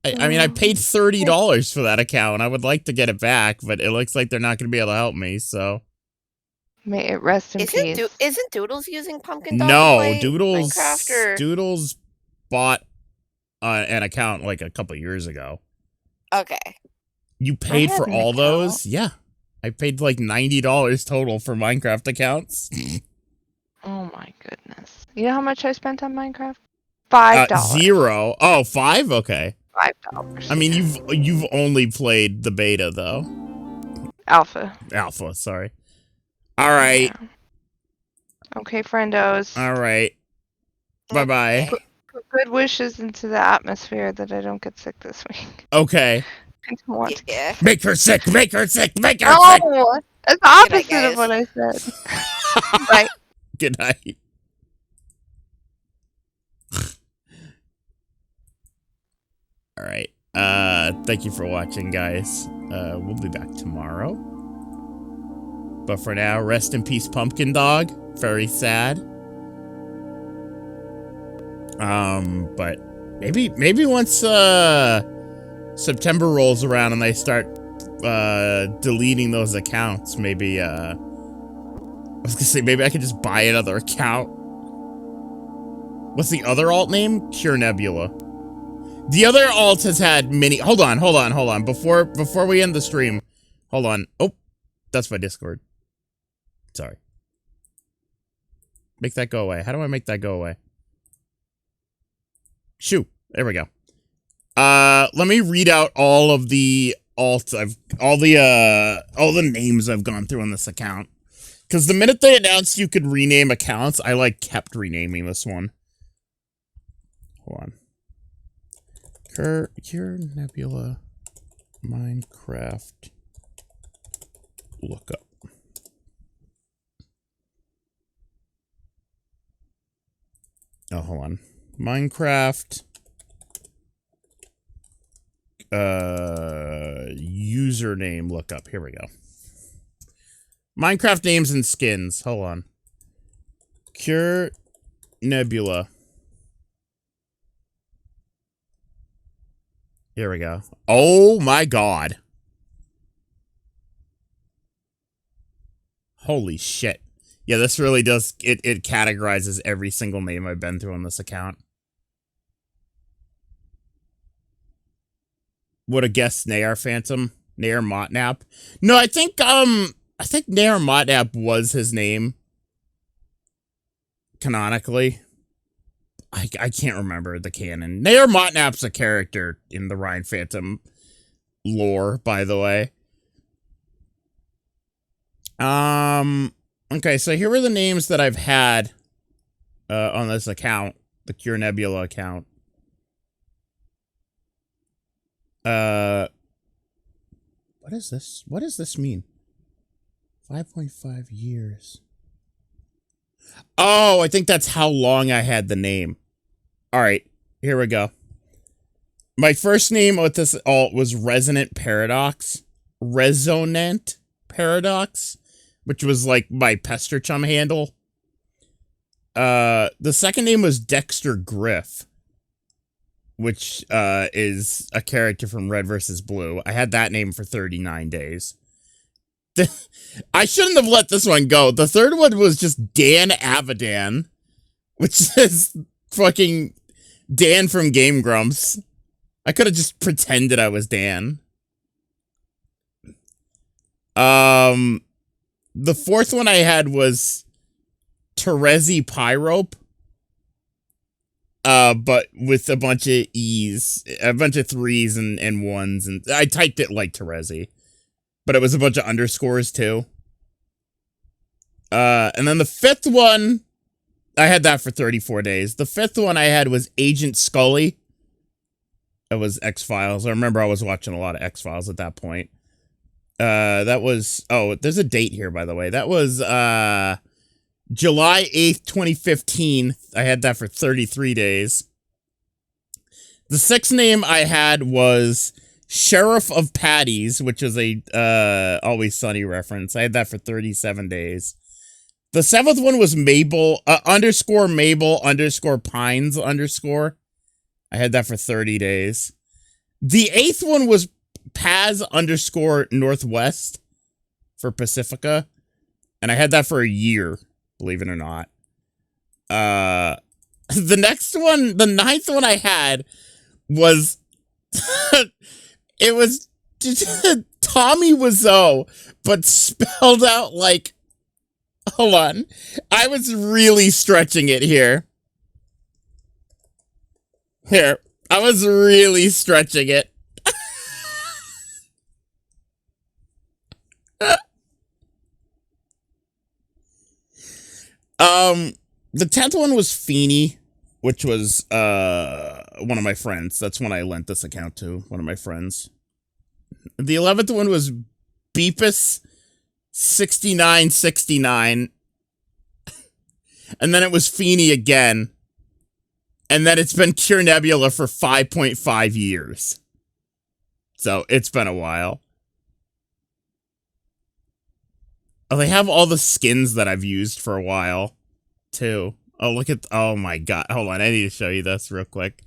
I mean, I paid $30 for that account. I would like to get it back, but it looks like they're not going to be able to help me, so. May it rest in peace. Isn't Doodles using Pumpkin Dog No, to play Doodles, Minecraft, or? Doodles bought an account like a couple years ago. Okay. You paid for an all account. those? Yeah. I paid like $90 total for Minecraft accounts. Oh my goodness. You know how much I spent on Minecraft? $5. 0. Oh, 5? Okay. $5. I mean, you've only played the beta though. Alpha. Alpha, sorry. All right. Yeah. Okay, friendos. All right. Bye-bye. Put good wishes into the atmosphere that I don't get sick this week. Okay. I don't want to get... Make her sick, make her sick, make her sick. No! That's the opposite of what I said. Bye. Good night. All right. Thank you for watching, guys. We'll be back tomorrow. But for now, rest in peace, Pumpkin Dog. Very sad. But maybe once September rolls around and they start deleting those accounts, maybe I was gonna say maybe I could just buy another account. What's the other alt name? Cure Nebula. The other alt has had many. Hold on. Before we end the stream, hold on. Oh, that's my Discord. Sorry. Make that go away. How do I make that go away? Shoo. There we go. Let me read out all of the alts all the names I've gone through on this account. Because the minute they announced you could rename accounts, I kept renaming this one. Hold on. Cure Nebula Minecraft lookup. Oh, hold on. Minecraft username lookup. Here we go. Minecraft names and skins. Hold on. Cure Nebula. Here we go. Oh my god. Holy shit. Yeah, this really does, it categorizes every single name I've been through on this account. Would have guessed Nair Phantom, Nair Motnap. No, I think Nair Motnap was his name. Canonically. I can't remember the canon. Nair Motnap's a character in the Ryan Phantom lore, by the way. Okay, so here are the names that I've had on this account, the Cure Nebula account. What is this? What does this mean? 5.5 years. Oh, I think that's how long I had the name. All right, here we go. My first name with this alt was Resonant Paradox. Resonant Paradox, which was like my Pester Chum handle. The second name was Dexter Griff, which is a character from Red vs. Blue. I had that name for 39 days. I shouldn't have let this one go. The third one was just Dan Avidan, which is fucking Dan from Game Grumps. I could have just pretended I was Dan. The fourth one I had was Terezi Pyrope. But with a bunch of E's, a bunch of 3s and 1s, and I typed it like Terezi. But it was a bunch of underscores too. And then the fifth one, I had that for 34 days. The fifth one I had was Agent Scully. It was X-Files. I remember I was watching a lot of X-Files at that point. That was, oh, there's a date here, by the way. That was, July 8th, 2015. I had that for 33 days. The 6th name I had was Sheriff of Patties, which is a, Always Sunny reference. I had that for 37 days. The 7th one was Mabel, underscore Mabel, underscore Pines, underscore. I had that for 30 days. The 8th one was Paz, underscore Northwest for Pacifica. And I had that for a year, believe it or not. The next one, the 9th one I had was, it was Tommy Wiseau, but spelled out like, hold on. I was really stretching it here. Here. I was really stretching it. The 10th one was Feeney, which was, one of my friends. That's when I lent this account to one of my friends. The 11th one was Beepus 6969. And then it was Feeney again. And then it's been Cure Nebula for 5.5 years. So it's been a while. Oh, they have all the skins that I've used for a while, too. Oh, look at, oh my god. Hold on, I need to show you this real quick.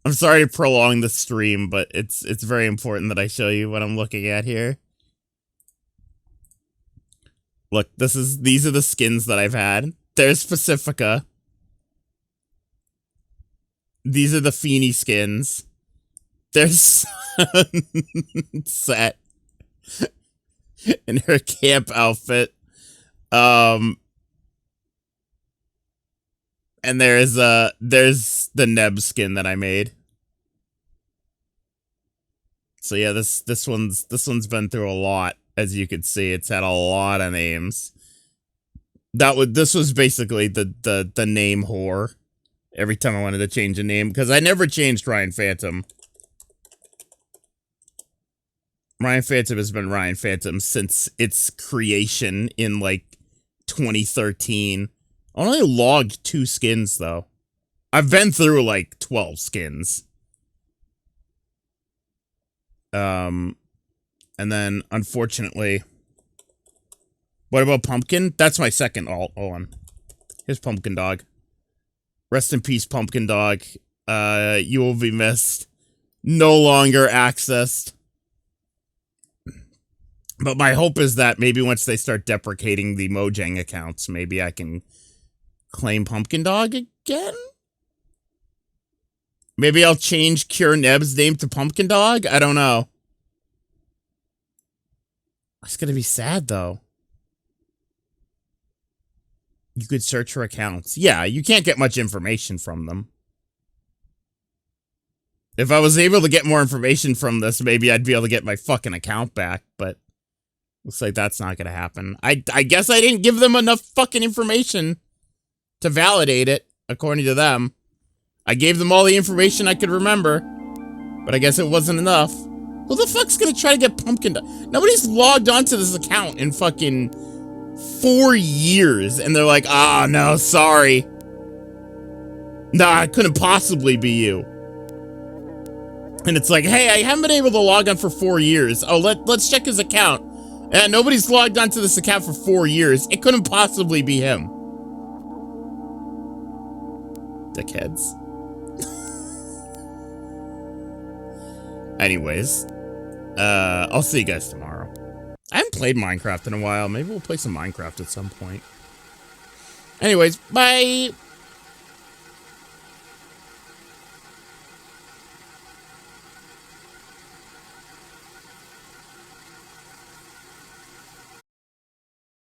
I'm sorry to prolong the stream, but it's very important that I show you what I'm looking at here. Look, these are the skins that I've had. There's Pacifica. These are the Feeney skins. There's Set in her camp outfit. And there's the Neb skin that I made. So yeah, this one's been through a lot, as you can see. It's had a lot of names. This was basically the name whore. Every time I wanted to change a name, because I never changed Ryan Phantom. Ryan Phantom has been Ryan Phantom since its creation in, like, 2013. I only logged 2 skins, though. I've been through, like, 12 skins. And then, unfortunately... What about Pumpkin? That's my second alt. Hold on. Here's Pumpkin Dog. Rest in peace, Pumpkin Dog. You will be missed. No longer accessed. But my hope is that maybe once they start deprecating the Mojang accounts, maybe I can claim Pumpkin Dog again? Maybe I'll change Cure Neb's name to Pumpkin Dog? I don't know. It's gonna be sad, though. You could search for accounts. Yeah, you can't get much information from them. If I was able to get more information from this, maybe I'd be able to get my fucking account back, but looks like that's not gonna happen. I guess I didn't give them enough fucking information to validate it, according to them. I gave them all the information I could remember, but I guess it wasn't enough. Who the fuck's gonna try to get Pumpkin Dog? Nobody's logged onto this account in fucking 4 years, and they're like, ah, no, sorry. Nah, it couldn't possibly be you. And it's like, hey, I haven't been able to log on for 4 years. Oh, let's check his account. And nobody's logged onto this account for 4 years. It couldn't possibly be him. Dickheads. Anyways, I'll see you guys tomorrow. I haven't played Minecraft in a while. Maybe we'll play some Minecraft at some point. Anyways, bye!